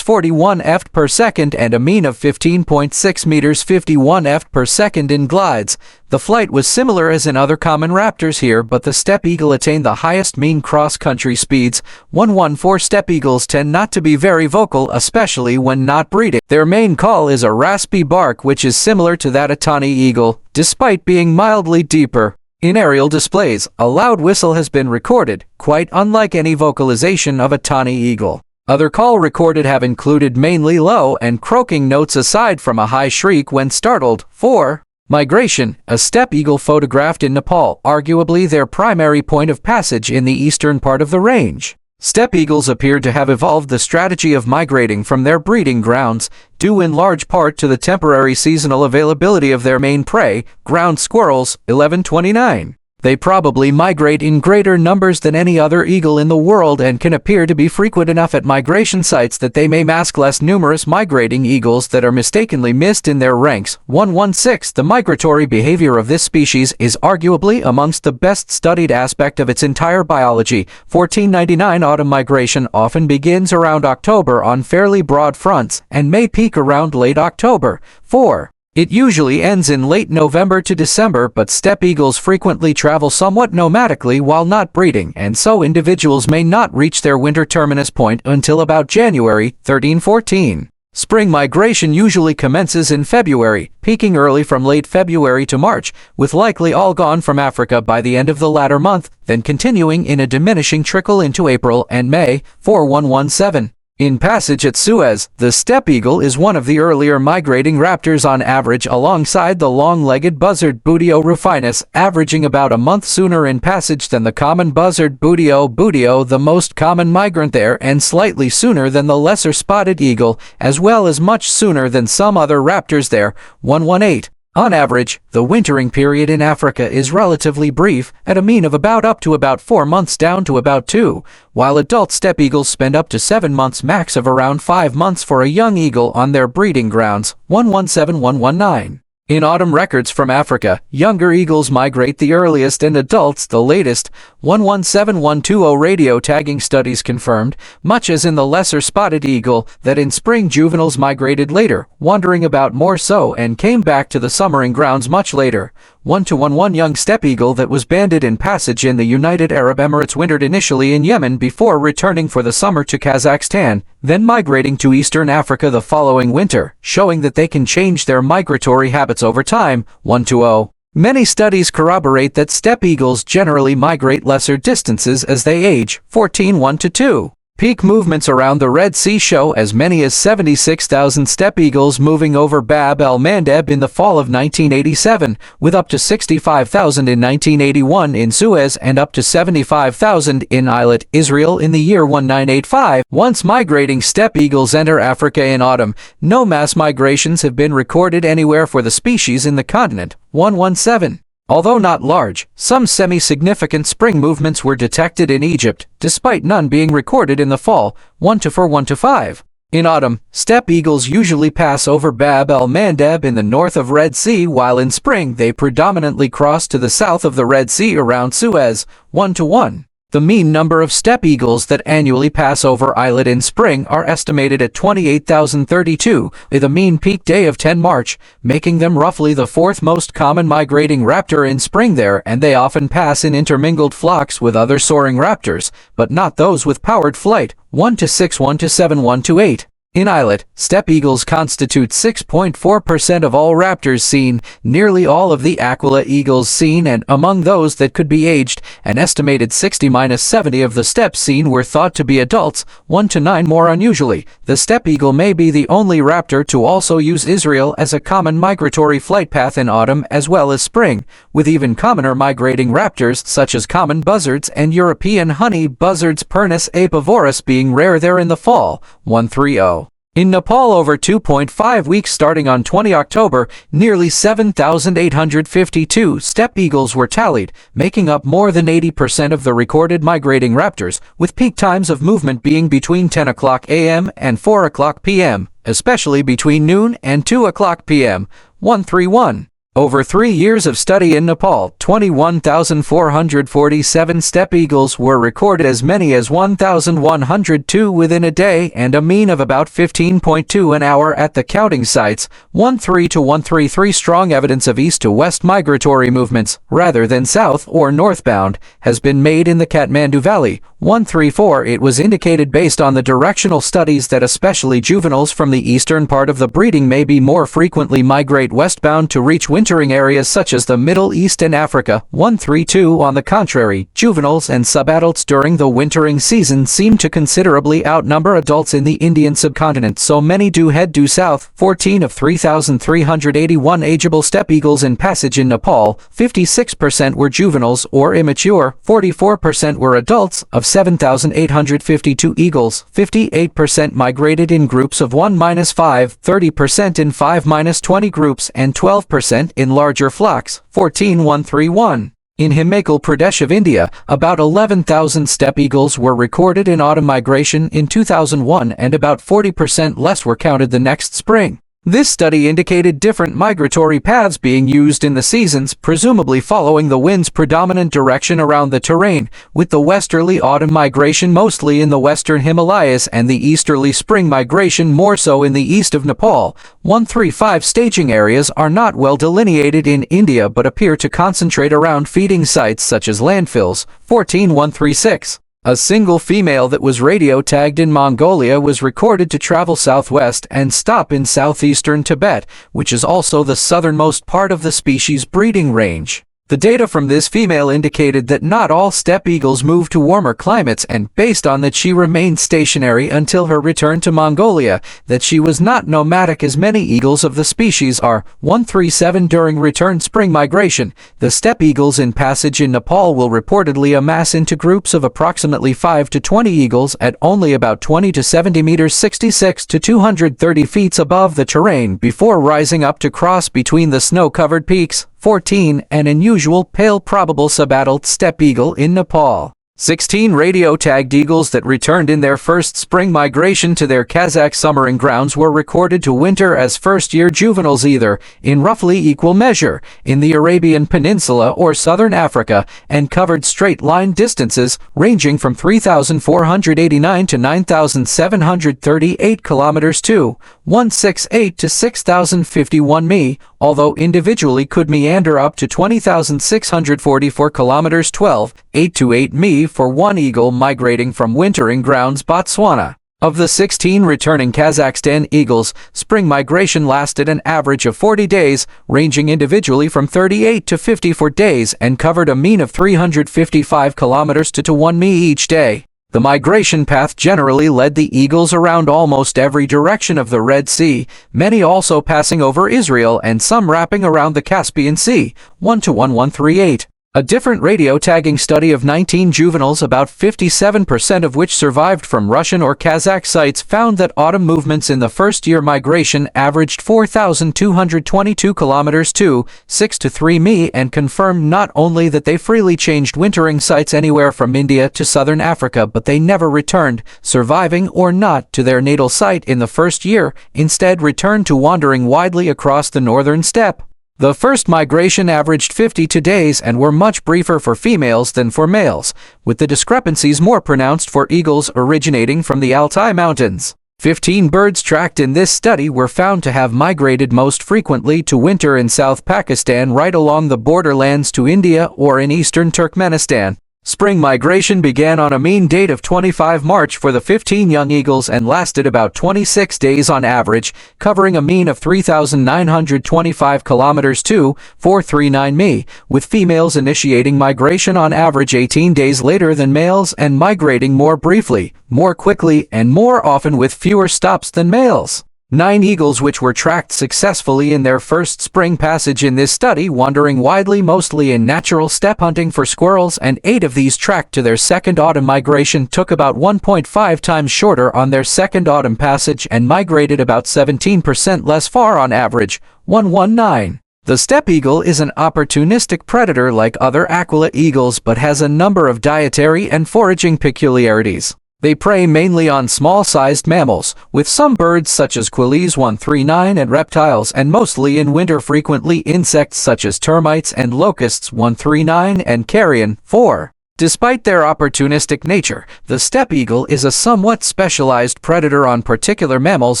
41 ft per second, and a mean of 15.6 meters 51 ft per second in glides. The flight was similar as in other common raptors here, but the steppe eagle attained the highest mean cross-country speeds. 114. Steppe eagles tend not to be very vocal, especially when not breeding. Their main call is a raspy bark, which is similar to that of tawny eagle, despite being mildly deeper. In aerial displays, a loud whistle has been recorded, quite unlike any vocalization of a tawny eagle. Other call recorded have included mainly low and croaking notes aside from a high shriek when startled. 4. Migration. A steppe eagle photographed in Nepal, arguably their primary point of passage in the eastern part of the range. Steppe eagles appear to have evolved the strategy of migrating from their breeding grounds, due in large part to the temporary seasonal availability of their main prey, ground squirrels, 1129. They probably migrate in greater numbers than any other eagle in the world and can appear to be frequent enough at migration sites that they may mask less numerous migrating eagles that are mistakenly missed in their ranks. 116. The migratory behavior of this species is arguably amongst the best studied aspect of its entire biology. 1499. Autumn migration often begins around October on fairly broad fronts and may peak around late October. 4. It usually ends in late November to December, but steppe eagles frequently travel somewhat nomadically while not breeding, and so individuals may not reach their winter terminus point until about January. 1314. Spring migration usually commences in February, peaking early from late February to March, with likely all gone from Africa by the end of the latter month, then continuing in a diminishing trickle into April and May. 4117. In passage at Suez, the steppe eagle is one of the earlier migrating raptors on average, alongside the long-legged buzzard Buteo rufinus, averaging about a month sooner in passage than the common buzzard Buteo, the most common migrant there, and slightly sooner than the lesser spotted eagle, as well as much sooner than some other raptors there. 118. On average, the wintering period in Africa is relatively brief, at a mean of up to about 4 months down to about 2, while adult steppe eagles spend up to 7 months, max of around 5 months for a young eagle on their breeding grounds. 117119. In autumn records from Africa, younger eagles migrate the earliest and adults the latest. 117120. Radio tagging studies confirmed, much as in the lesser spotted eagle, that in spring juveniles migrated later, wandering about more so, and came back to the summering grounds much later. 1211. Young steppe eagle that was banded in passage in the United Arab Emirates wintered initially in Yemen before returning for the summer to Kazakhstan, then migrating to eastern Africa the following winter, showing that they can change their migratory habits over time. 120. Many studies corroborate that steppe eagles generally migrate lesser distances as they age. 14.1-2. Peak movements around the Red Sea show as many as 76,000 steppe eagles moving over Bab el-Mandeb in the fall of 1987, with up to 65,000 in 1981 in Suez and up to 75,000 in Eilat, Israel in the year 1985. Once migrating steppe eagles enter Africa in autumn, no mass migrations have been recorded anywhere for the species in the continent. 117. Although not large, some semi-significant spring movements were detected in Egypt, despite none being recorded in the fall. 1-4-1-5. In autumn, steppe eagles usually pass over Bab el-Mandeb in the north of Red Sea, while in spring they predominantly cross to the south of the Red Sea around Suez. 1-1. The mean number of steppe eagles that annually pass over Eilat in spring are estimated at 28,032, with a mean peak day of 10 March, making them roughly the fourth most common migrating raptor in spring there, and they often pass in intermingled flocks with other soaring raptors, but not those with powered flight. 1-6, 1-7, 1-8. In Eilat, steppe eagles constitute 6.4% of all raptors seen, nearly all of the Aquila eagles seen, and among those that could be aged, an estimated 60-70 of the steppe seen were thought to be adults. 1-9. More unusually, the steppe eagle may be the only raptor to also use Israel as a common migratory flight path in autumn as well as spring, with even commoner migrating raptors such as common buzzards and European honey buzzards Pernis apivorus being rare there in the fall. 130. In Nepal, over 2.5 weeks starting on 20 October, nearly 7,852 steppe eagles were tallied, making up more than 80% of the recorded migrating raptors, with peak times of movement being between 10 o'clock a.m. and 4 o'clock p.m., especially between noon and 2 o'clock p.m. 131. Over 3 years of study in Nepal, 21,447 steppe eagles were recorded, as many as 1,102 within a day, and a mean of about 15.2 an hour at the counting sites. 1-3-133. Strong evidence of east to west migratory movements, rather than south or northbound, has been made in the Kathmandu Valley. 134. It was indicated based on the directional studies that especially juveniles from the eastern part of the breeding may be more frequently migrate westbound to reach winter wintering areas such as the Middle East and Africa. 132. On the contrary, juveniles and subadults during the wintering season seem to considerably outnumber adults in the Indian subcontinent, so many do head due south. 14. Of 3,381 ageable steppe eagles in passage in Nepal, 56% were juveniles or immature, 44% were adults. Of 7,852 eagles, 58% migrated in groups of 1-5, 30% in 5-20 groups, and 12% in larger flocks. 14,131. In Himachal Pradesh of India, about 11,000 steppe eagles were recorded in autumn migration in 2001, and about 40% less were counted the next spring. This study indicated different migratory paths being used in the seasons, presumably following the wind's predominant direction around the terrain, with the westerly autumn migration mostly in the western Himalayas and the easterly spring migration more so in the east of Nepal. 135. Staging areas are not well delineated in India but appear to concentrate around feeding sites such as landfills. 14,136. A single female that was radio-tagged in Mongolia was recorded to travel southwest and stop in southeastern Tibet, which is also the southernmost part of the species' breeding range. The data from this female indicated that not all steppe eagles move to warmer climates, and based on that she remained stationary until her return to Mongolia, that she was not nomadic as many eagles of the species are. 137. During return spring migration, the steppe eagles in passage in Nepal will reportedly amass into groups of approximately 5 to 20 eagles at only about 20 to 70 meters 66 to 230 feet above the terrain before rising up to cross between the snow-covered peaks. 14. An unusual pale probable subadult steppe eagle in Nepal. 16 radio-tagged eagles that returned in their first spring migration to their Kazakh summering grounds were recorded to winter as first-year juveniles either, in roughly equal measure, in the Arabian Peninsula or southern Africa, and covered straight-line distances ranging from 3,489 to 9,738 kilometers to 168 to 6,051 mi, although individually could meander up to 20,644 kilometers 12, 8 to 8 mi for one eagle migrating from wintering grounds Botswana. Of the 16 returning Kazakhstan eagles, spring migration lasted an average of 40 days, ranging individually from 38 to 54 days, and covered a mean of 355 kilometers to 1 mi each day. The migration path generally led the eagles around almost every direction of the Red Sea, many also passing over Israel and some wrapping around the Caspian Sea. 1-1-138. A different radio tagging study of 19 juveniles, about 57% of which survived from Russian or Kazakh sites, found that autumn movements in the first-year migration averaged 4,222 kilometers to 6 to 3 mi, and confirmed not only that they freely changed wintering sites anywhere from India to southern Africa, but they never returned, surviving or not, to their natal site in the first year, instead returned to wandering widely across the northern steppe. The first migration averaged 52 days and were much briefer for females than for males, with the discrepancies more pronounced for eagles originating from the Altai Mountains. 15 birds tracked in this study were found to have migrated most frequently to winter in South Pakistan, right along the borderlands to India, or in eastern Turkmenistan. Spring migration began on a mean date of 25 March for the 15 young eagles and lasted about 26 days on average, covering a mean of 3,925 kilometers to 439 mi, with females initiating migration on average 18 days later than males and migrating more briefly, more quickly, and more often with fewer stops than males. 9 eagles which were tracked successfully in their first spring passage in this study, wandering widely mostly in natural steppe hunting for squirrels, and 8 of these tracked to their second autumn migration took about 1.5 times shorter on their second autumn passage and migrated about 17% less far on average. 119. The steppe eagle is an opportunistic predator like other Aquila eagles, but has a number of dietary and foraging peculiarities. They prey mainly on small-sized mammals, with some birds such as Queles 139 and reptiles, and mostly in winter frequently insects such as termites and locusts 139 and carrion 4. Despite their opportunistic nature, the steppe eagle is a somewhat specialized predator on particular mammals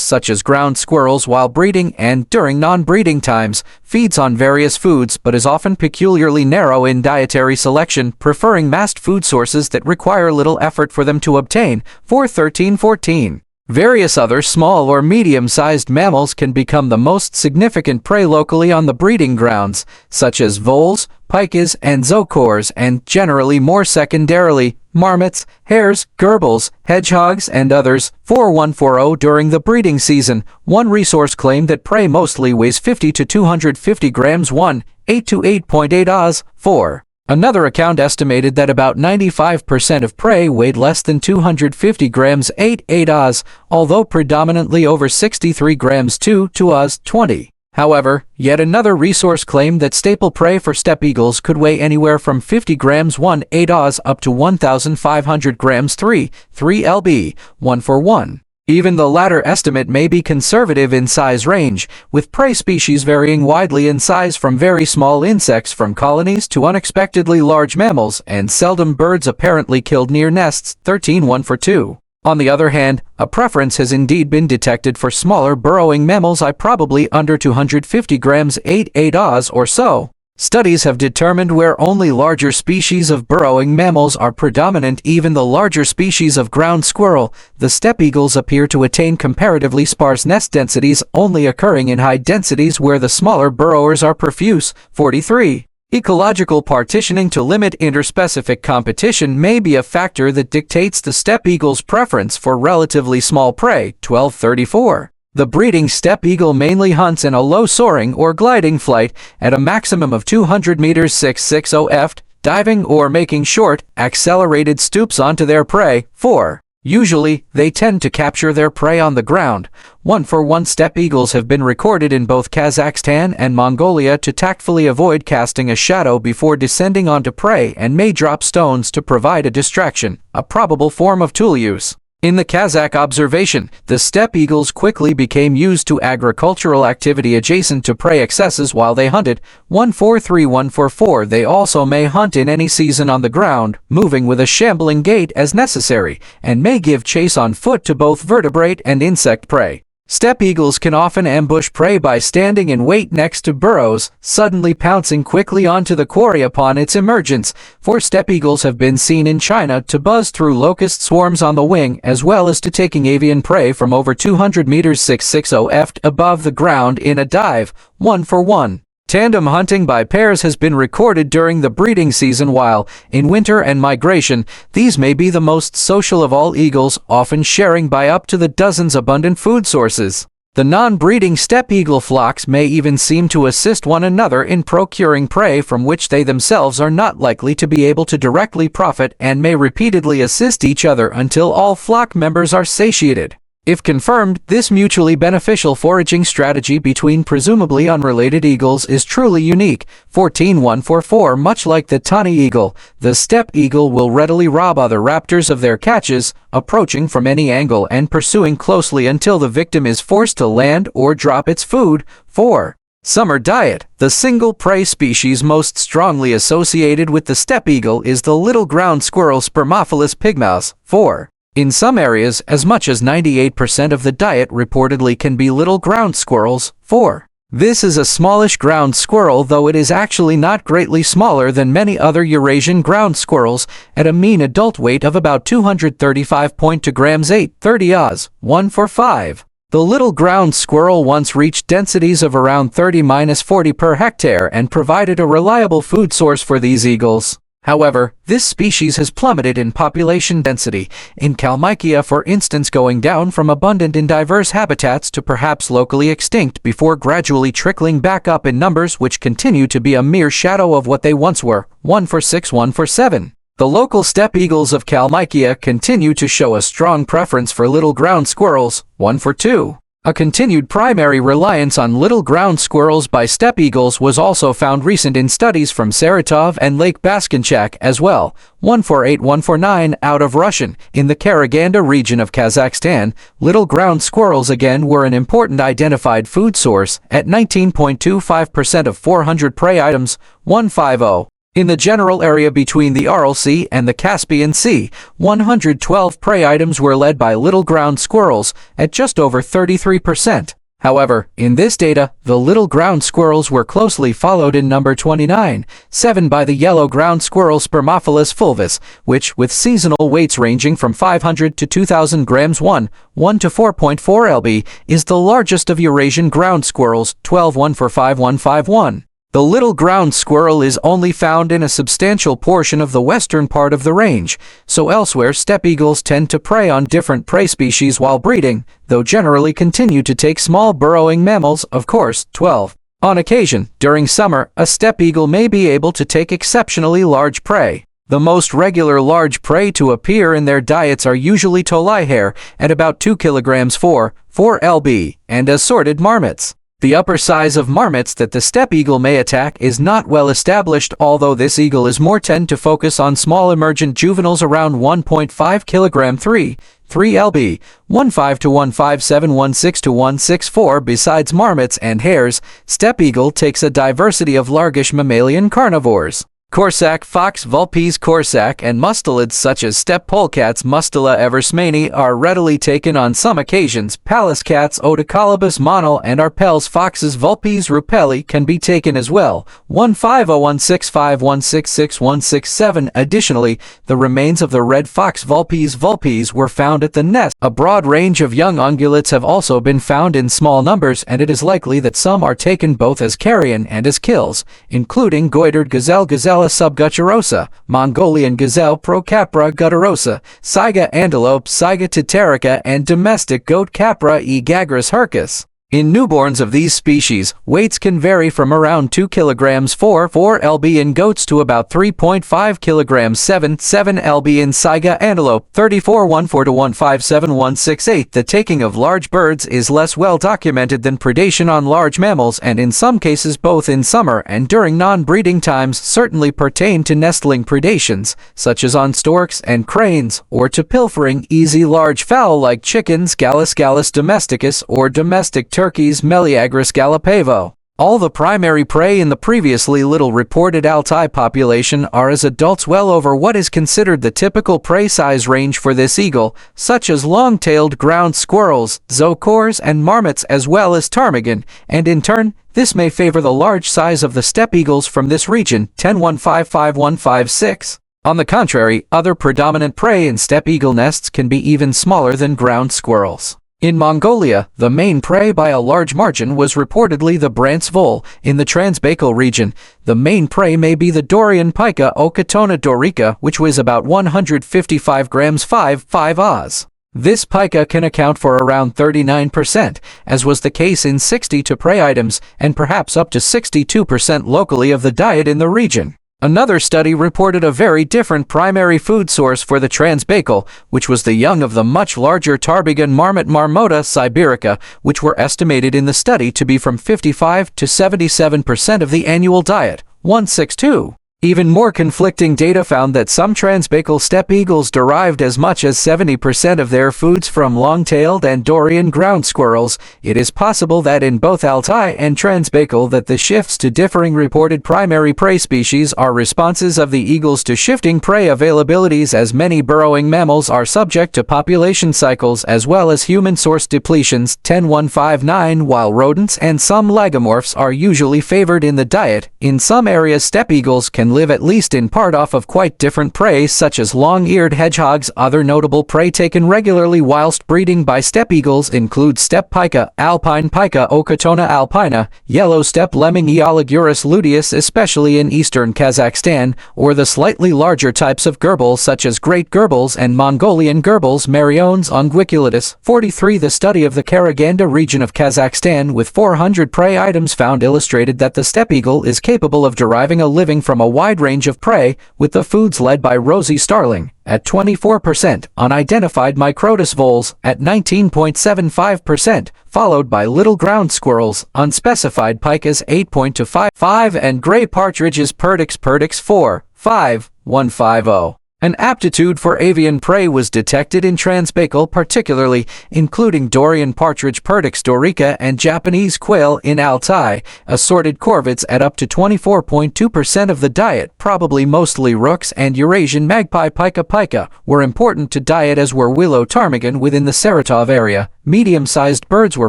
such as ground squirrels while breeding and, during non-breeding times, feeds on various foods but is often peculiarly narrow in dietary selection, preferring massed food sources that require little effort for them to obtain. 413-14. Various other small or medium-sized mammals can become the most significant prey locally on the breeding grounds, such as voles, pikas, and zoochores, and generally more secondarily, marmots, hares, gerbils, hedgehogs, and others. 4140 During the breeding season, one resource claimed that prey mostly weighs 50 to 250 grams 8 to 8.8 oz. 4. Another account estimated that about 95% of prey weighed less than 250 grams 8 oz, although predominantly over 63 grams 2 oz. 20. However, yet another resource claimed that staple prey for steppe eagles could weigh anywhere from 50 grams 8 oz up to 1,500 grams 3 lb, 1 for 1. Even the latter estimate may be conservative in size range, with prey species varying widely in size from very small insects from colonies to unexpectedly large mammals, and seldom birds apparently killed near nests. 13 1 for 2. On the other hand, a preference has indeed been detected for smaller burrowing mammals, probably under 250 grams 8 oz or so. Studies have determined where only larger species of burrowing mammals are predominant, even the larger species of ground squirrel, the steppe eagles appear to attain comparatively sparse nest densities, only occurring in high densities where the smaller burrowers are profuse. 43. Ecological partitioning to limit interspecific competition may be a factor that dictates the steppe eagle's preference for relatively small prey. 1234. The breeding steppe eagle mainly hunts in a low-soaring or gliding flight at a maximum of 200 meters 660 ft, diving or making short, accelerated stoops onto their prey. 4. Usually, they tend to capture their prey on the ground. 1 for 1 steppe eagles have been recorded in both Kazakhstan and Mongolia to tactfully avoid casting a shadow before descending onto prey, and may drop stones to provide a distraction, a probable form of tool use. In the Kazakh observation, the steppe eagles quickly became used to agricultural activity adjacent to prey excesses while they hunted. 143 144 They also may hunt in any season on the ground, moving with a shambling gait as necessary, and may give chase on foot to both vertebrate and insect prey. Steppe eagles can often ambush prey by standing in wait next to burrows, suddenly pouncing quickly onto the quarry upon its emergence. 4 steppe eagles have been seen in China to buzz through locust swarms on the wing, as well as to taking avian prey from over 200 meters 660 ft above the ground in a dive. 1 for 1. Tandem hunting by pairs has been recorded during the breeding season, while, in winter and migration, these may be the most social of all eagles, often sharing by up to the dozens abundant food sources. The non-breeding steppe eagle flocks may even seem to assist one another in procuring prey from which they themselves are not likely to be able to directly profit, and may repeatedly assist each other until all flock members are satiated. If confirmed, this mutually beneficial foraging strategy between presumably unrelated eagles is truly unique. 14 144 Much like the tawny eagle, the steppe eagle will readily rob other raptors of their catches, approaching from any angle and pursuing closely until the victim is forced to land or drop its food. 4. Summer diet. The single prey species most strongly associated with the steppe eagle is the little ground squirrel Spermophilus pygmaeus. 4. In some areas, as much as 98% of the diet reportedly can be little ground squirrels. 4. This is a smallish ground squirrel, though it is actually not greatly smaller than many other Eurasian ground squirrels, at a mean adult weight of about 235.2 grams 30 oz. 1 for 5. The little ground squirrel once reached densities of around 30–40 per hectare and provided a reliable food source for these eagles. However, this species has plummeted in population density, in Kalmykia for instance, going down from abundant in diverse habitats to perhaps locally extinct before gradually trickling back up in numbers which continue to be a mere shadow of what they once were. 1 for 6 1 for 7. The local steppe eagles of Kalmykia continue to show a strong preference for little ground squirrels. 1 for 2. A continued primary reliance on little ground squirrels by steppe eagles was also found recent in studies from Saratov and Lake Baskinchak as well. 1 for 8 1 for 9 Out of Russian, in the Karaganda region of Kazakhstan, little ground squirrels again were an important identified food source, at 19.25% of 400 prey items. 150. In the general area between the Aral Sea and the Caspian Sea, 112 prey items were led by little ground squirrels, at just over 33%. However, in this data, the little ground squirrels were closely followed in number 29.7 by the yellow ground squirrel Spermophilus fulvus, which, with seasonal weights ranging from 500 to 2,000 grams 1 to 4.4 lb, is the largest of Eurasian ground squirrels, 12.145.151. The little ground squirrel is only found in a substantial portion of the western part of the range, so elsewhere steppe eagles tend to prey on different prey species while breeding, though generally continue to take small burrowing mammals, of course. 12. On occasion, during summer, a steppe eagle may be able to take exceptionally large prey. The most regular large prey to appear in their diets are usually tolai hare, at about 2 kilograms 4 lb, and assorted marmots. The upper size of marmots that the steppe eagle may attack is not well established, although this eagle is more tend to focus on small emergent juveniles around 1.5 kilogram 3 lb, 1.5 to 1.57, 1.6 to 1.64. Besides marmots and hares, steppe eagle takes a diversity of largish mammalian carnivores. Corsac fox, vulpes, corsac, and mustelids such as steppe polecats Mustela eversmani are readily taken on some occasions. Pallas cats Odocolobus monal and Arpels foxes vulpes rupelli can be taken as well. 1.50, 1.65, 1.66, 1.67. Additionally, the remains of the red fox vulpes were found at the nest. A broad range of young ungulates have also been found in small numbers, and it is likely that some are taken both as carrion and as kills, including goitered gazelle Gazella subgutturosa, Mongolian gazelle Procapra gutturosa, Saiga antelope Saiga titerica, and domestic goat Capra e gagris hircus. In newborns of these species, weights can vary from around 2 kilograms 4 lb in goats to about 3.5 kilograms 7 lb in Saiga antelope, 34.14 to 1.57, 1.68. The taking of large birds is less well documented than predation on large mammals, and in some cases both in summer and during non-breeding times certainly pertain to nestling predations, such as on storks and cranes, or to pilfering easy large fowl like chickens Gallus domesticus or domestic turkeys Meleagris gallopavo. All the primary prey in the previously little reported Altai population are as adults well over what is considered the typical prey size range for this eagle, such as long-tailed ground squirrels, zocors, and marmots, as well as ptarmigan, and in turn, this may favor the large size of the steppe eagles from this region. 10.155.156. On the contrary, other predominant prey in steppe eagle nests can be even smaller than ground squirrels. In Mongolia, the main prey by a large margin was reportedly the Brandt's vole. In the Transbaikal region, the main prey may be the Dorian pika Ocatona dorica, which weighs about 155 grams 5 Oz. This pika can account for around 39%, as was the case in 60 to prey items, and perhaps up to 62% locally of the diet in the region. Another study reported a very different primary food source for the Transbaikal, which was the young of the much larger ptarmigan marmot Marmota siberica, which were estimated in the study to be from 55 to 77% of the annual diet. 162. Even more conflicting data found that some Transbaikal steppe eagles derived as much as 70% of their foods from long-tailed and Dorian ground squirrels. It is possible that in both Altai and Transbaikal that the shifts to differing reported primary prey species are responses of the eagles to shifting prey availabilities, as many burrowing mammals are subject to population cycles as well as human source depletions. 10.159. While rodents and some lagomorphs are usually favored in the diet, in some areas steppe eagles can live at least in part off of quite different prey, such as long-eared hedgehogs. Other notable prey taken regularly whilst breeding by steppe eagles include steppe pika, alpine pika Ocatona alpina, yellow steppe lemming Eologurus luteus, especially in eastern Kazakhstan, or the slightly larger types of gerbil such as great gerbils and Mongolian gerbils Meriones unguiculatus. 43. The study of the Karaganda region of Kazakhstan with 400 prey items found illustrated that the steppe eagle is capable of deriving a living from a wide range of prey, with the foods led by rosy starling at 24%, unidentified Microtus voles at 19.75%, followed by little ground squirrels, unspecified pikas 8.25, and gray partridges Perdix 4, 5, 150. An aptitude for avian prey was detected in Transbaikal, particularly including Dorian partridge Perdix dorica and Japanese quail in Altai. Assorted corvids at up to 24.2% of the diet, probably mostly rooks, and Eurasian magpie pica were important to diet, as were willow ptarmigan within the Saratov area. Medium-sized birds were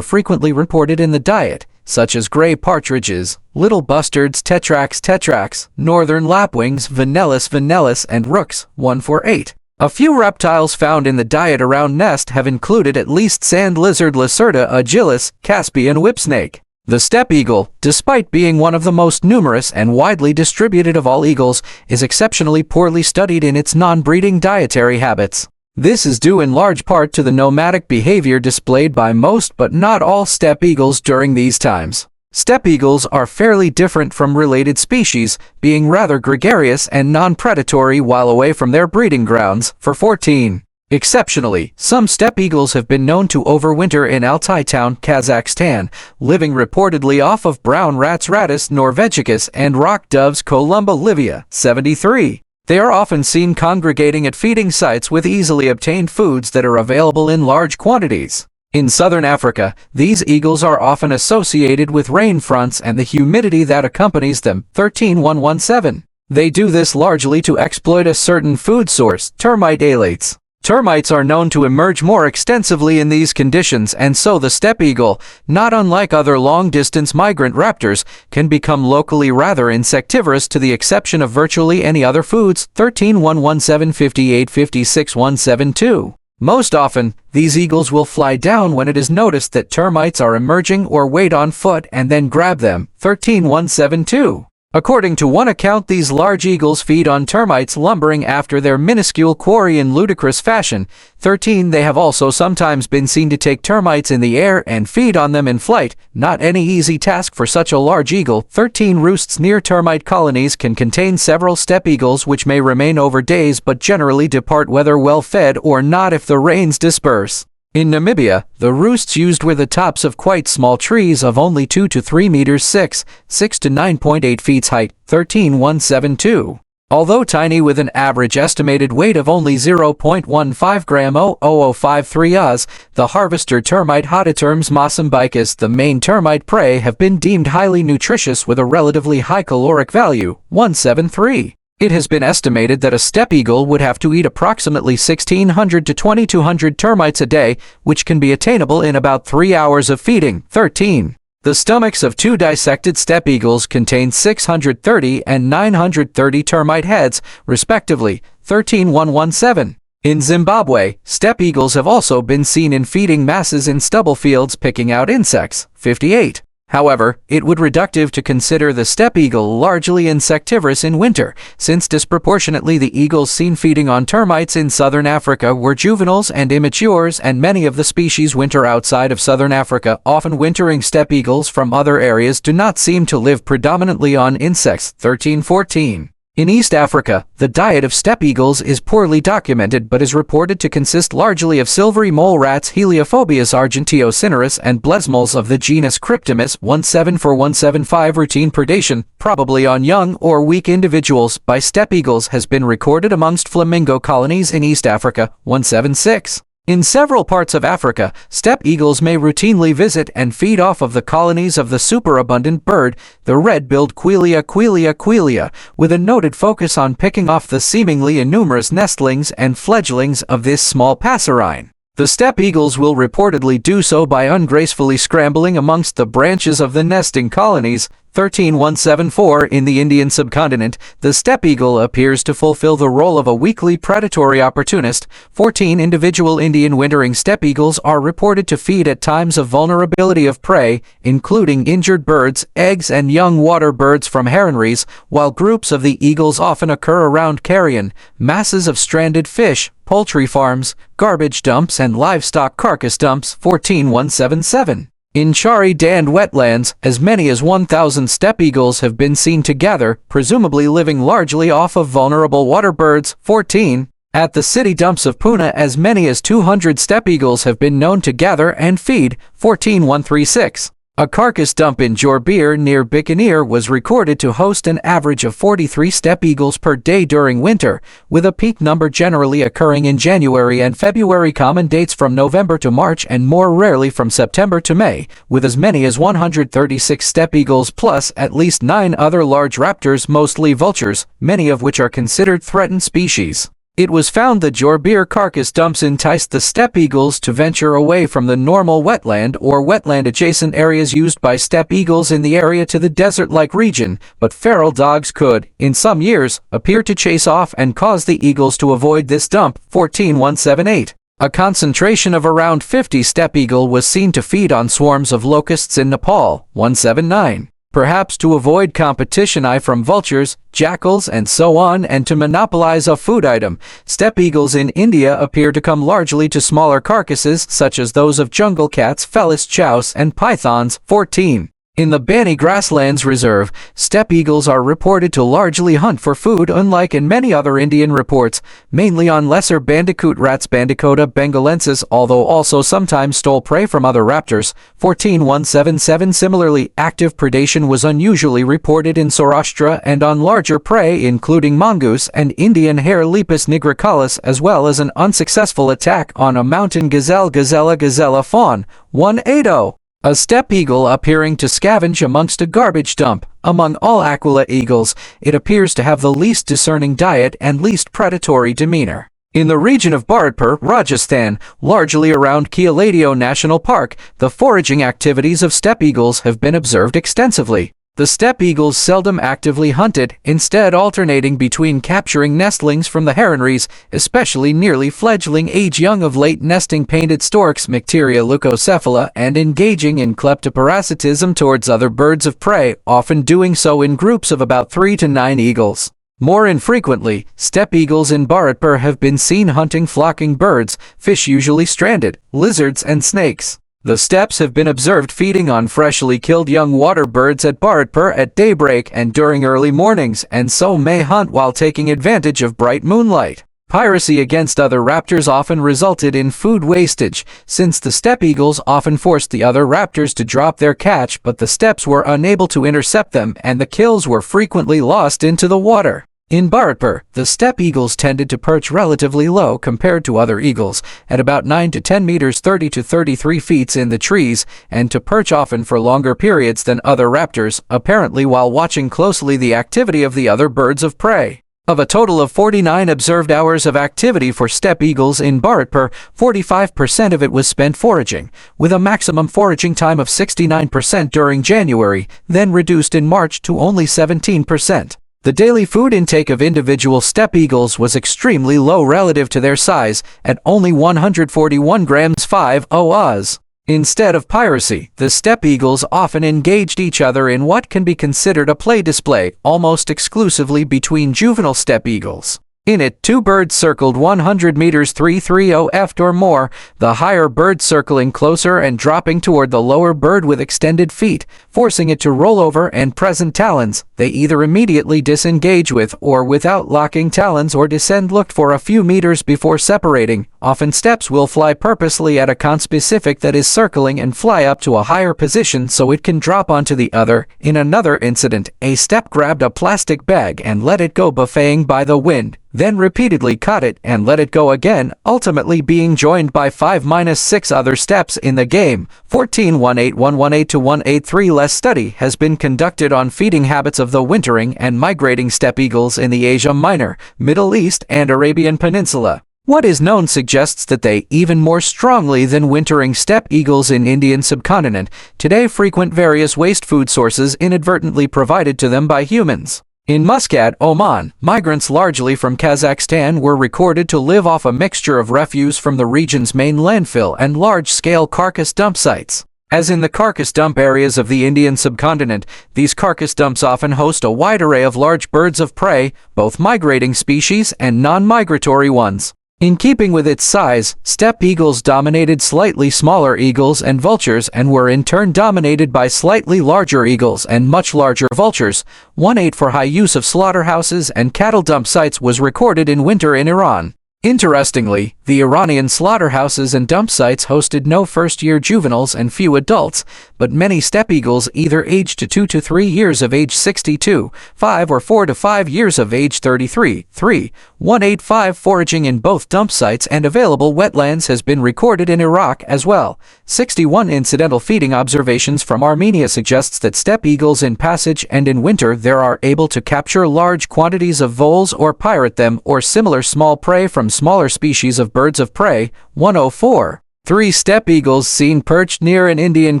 frequently reported in the diet, such as gray partridges, little bustards tetrax, northern lapwings vanellus, and rooks 148. A few reptiles found in the diet around nest have included at least sand lizard Lacerta agilis, Caspian whipsnake. The steppe eagle, despite being one of the most numerous and widely distributed of all eagles, is exceptionally poorly studied in its non-breeding dietary habits. This is due in large part to the nomadic behavior displayed by most but not all steppe eagles during these times. Steppe eagles are fairly different from related species, being rather gregarious and non-predatory while away from their breeding grounds. For 14. Exceptionally, some steppe eagles have been known to overwinter in Altai town, Kazakhstan, living reportedly off of brown rats Rattus norvegicus and rock doves Columba livia. 73. They are often seen congregating at feeding sites with easily obtained foods that are available in large quantities. In southern Africa, these eagles are often associated with rain fronts and the humidity that accompanies them. 13.117. They do this largely to exploit a certain food source, termite alates. Termites are known to emerge more extensively in these conditions, and so the steppe eagle, not unlike other long-distance migrant raptors, can become locally rather insectivorous to the exception of virtually any other foods. 13.1175856.172. Most often, these eagles will fly down when it is noticed that termites are emerging or wait on foot and then grab them. 13.172. According to one account, these large eagles feed on termites lumbering after their minuscule quarry in ludicrous fashion. 13. They have also sometimes been seen to take termites in the air and feed on them in flight, not any easy task for such a large eagle. 13. Roosts near termite colonies can contain several steppe eagles, which may remain over days but generally depart whether well fed or not if the rains disperse. In Namibia, the roosts used were the tops of quite small trees of only 2 to 3 meters 6 to 9.8 feet height. 13.172. Although tiny with an average estimated weight of only 0.15 gram 0.0053 oz, the harvester termite Hodoterms mosambicus, the main termite prey, have been deemed highly nutritious with a relatively high caloric value. 173. It has been estimated that a steppe eagle would have to eat approximately 1,600 to 2,200 termites a day, which can be attainable in about 3 hours of feeding. 13. The stomachs of 2 dissected steppe eagles contain 630 and 930 termite heads, respectively. 13.117. In Zimbabwe, steppe eagles have also been seen in feeding masses in stubble fields picking out insects. 58. However, it would reductive to consider the steppe eagle largely insectivorous in winter, since disproportionately the eagles seen feeding on termites in southern Africa were juveniles and immatures, and many of the species winter outside of southern Africa. Often wintering steppe eagles from other areas do not seem to live predominantly on insects. 13.14. In East Africa, the diet of steppe eagles is poorly documented but is reported to consist largely of silvery mole rats Heliophobius argentio-cineris and blesmoles of the genus Cryptomus. 174-175. Routine predation, probably on young or weak individuals, by steppe eagles has been recorded amongst flamingo colonies in East Africa. 176. In several parts of Africa, steppe eagles may routinely visit and feed off of the colonies of the superabundant bird, the red-billed Quelea, with a noted focus on picking off the seemingly innumerous nestlings and fledglings of this small passerine. The steppe eagles will reportedly do so by ungracefully scrambling amongst the branches of the nesting colonies. 13.174. In the Indian subcontinent, the steppe eagle appears to fulfill the role of a weakly predatory opportunist. 14. Individual Indian wintering steppe eagles are reported to feed at times of vulnerability of prey, including injured birds, eggs, and young water birds from heronries, while groups of the eagles often occur around carrion, masses of stranded fish, poultry farms, garbage dumps, and livestock carcass dumps. 14.177. In Chari Dand wetlands, as many as 1,000 steppe eagles have been seen to gather, presumably living largely off of vulnerable water birds. 14. At the city dumps of Pune, as many as 200 steppe eagles have been known to gather and feed. 14.136. A carcass dump in Jorbir near Bikaner was recorded to host an average of 43 steppe eagles per day during winter, with a peak number generally occurring in January and February. Common dates from November to March and more rarely from September to May, with as many as 136 steppe eagles plus at least 9 other large raptors, mostly vultures, many of which are considered threatened species. It was found that Jorbir carcass dumps enticed the steppe eagles to venture away from the normal wetland or wetland-adjacent areas used by steppe eagles in the area to the desert-like region, but feral dogs could, in some years, appear to chase off and cause the eagles to avoid this dump. 14178. A concentration of around 50 steppe eagle was seen to feed on swarms of locusts in Nepal. 179. Perhaps to avoid competition from vultures, jackals, and so on, and to monopolize a food item, steppe eagles in India appear to come largely to smaller carcasses such as those of jungle cats, felis chouse, and pythons. 14. In the Bani Grasslands Reserve, steppe eagles are reported to largely hunt for food, unlike in many other Indian reports, mainly on lesser bandicoot rats Bandicoota bengalensis, although also sometimes stole prey from other raptors. 14177. Similarly, active predation was unusually reported in Saurashtra and on larger prey including mongoose and Indian hare Lepus nigricollis, as well as an unsuccessful attack on a mountain gazella fawn. 180. A steppe eagle appearing to scavenge amongst a garbage dump. Among all Aquila eagles, it appears to have the least discerning diet and least predatory demeanor. In the region of Bharatpur, Rajasthan, largely around Kealadio National Park, the foraging activities of steppe eagles have been observed extensively. The steppe eagles seldom actively hunted, instead alternating between capturing nestlings from the heronries, especially nearly fledgling age young of late nesting painted storks Mycteria leucocephala, and engaging in kleptoparasitism towards other birds of prey, often doing so in groups of about 3 to 9 eagles. More infrequently, steppe eagles in Bharatpur have been seen hunting flocking birds, fish usually stranded, lizards and snakes. The steppes have been observed feeding on freshly killed young water birds at Bharatpur at daybreak and during early mornings, and so may hunt while taking advantage of bright moonlight. Piracy against other raptors often resulted in food wastage, since the steppe eagles often forced the other raptors to drop their catch, but the steppes were unable to intercept them and the kills were frequently lost into the water. In Bharatpur, the steppe eagles tended to perch relatively low compared to other eagles, at about 9 to 10 meters 30 to 33 feet in the trees, and to perch often for longer periods than other raptors, apparently while watching closely the activity of the other birds of prey. Of a total of 49 observed hours of activity for steppe eagles in Bharatpur, 45% of it was spent foraging, with a maximum foraging time of 69% during January, then reduced in March to only 17%. The daily food intake of individual steppe eagles was extremely low relative to their size, at only 141 grams 50 oz. Instead of piracy, the steppe eagles often engaged each other in what can be considered a play display, almost exclusively between juvenile steppe eagles. In it, 2 birds circled 100 meters 330 ft or more, the higher bird circling closer and dropping toward the lower bird with extended feet, forcing it to roll over and present talons. They either immediately disengage with or without locking talons or descend looked for a few meters before separating. Often steppes will fly purposely at a conspecific that is circling and fly up to a higher position so it can drop onto the other. In another incident, a steppe grabbed a plastic bag and let it go buffeting by the wind, then repeatedly caught it and let it go again, ultimately being joined by 5-6 other steppes in the game. 1418118-183. Less study has been conducted on feeding habits of the wintering and migrating steppe eagles in the Asia Minor, Middle East, and Arabian Peninsula. What is known suggests that they, even more strongly than wintering steppe eagles in Indian subcontinent, today frequent various waste food sources inadvertently provided to them by humans. In Muscat, Oman, migrants largely from Kazakhstan were recorded to live off a mixture of refuse from the region's main landfill and large-scale carcass dump sites. As in the carcass dump areas of the Indian subcontinent, these carcass dumps often host a wide array of large birds of prey, both migrating species and non-migratory ones. In keeping with its size, steppe eagles dominated slightly smaller eagles and vultures and were in turn dominated by slightly larger eagles and much larger vultures. 1/8 for high use of slaughterhouses and cattle dump sites was recorded in winter in Iran. Interestingly, The Iranian slaughterhouses and dump sites hosted no first-year juveniles and few adults, but many steppe eagles either aged to 2 to 3 years of age 62, 5 or 4 to 5 years of age 33, 3, 185 foraging in both dump sites and available wetlands has been recorded in Iraq as well. 61 incidental feeding observations from Armenia suggests that steppe eagles in passage and in winter there are able to capture large quantities of voles or pirate them or similar small prey from smaller species of birds of prey. 104. 3 steppe eagles seen perched near an Indian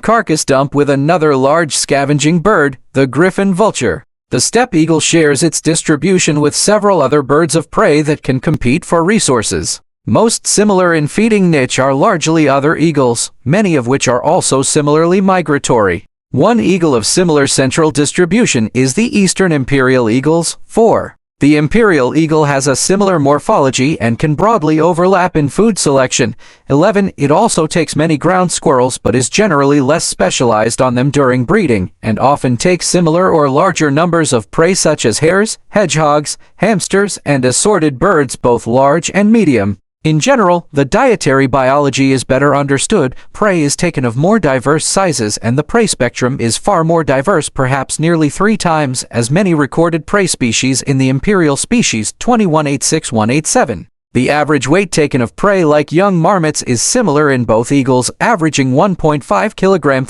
carcass dump with another large scavenging bird, the griffon vulture. The steppe eagle shares its distribution with several other birds of prey that can compete for resources. Most similar in feeding niche are largely other eagles, many of which are also similarly migratory. One eagle of similar central distribution is the eastern imperial eagles. 4. The imperial eagle has a similar morphology and can broadly overlap in food selection. 11. It also takes many ground squirrels but is generally less specialized on them during breeding, and often takes similar or larger numbers of prey such as hares, hedgehogs, hamsters, and assorted birds both large and medium. In general, the dietary biology is better understood, prey is taken of more diverse sizes and the prey spectrum is far more diverse, perhaps nearly 3 times as many recorded prey species in the imperial species 2186187. The average weight taken of prey like young marmots is similar in both eagles, averaging 1.5 kg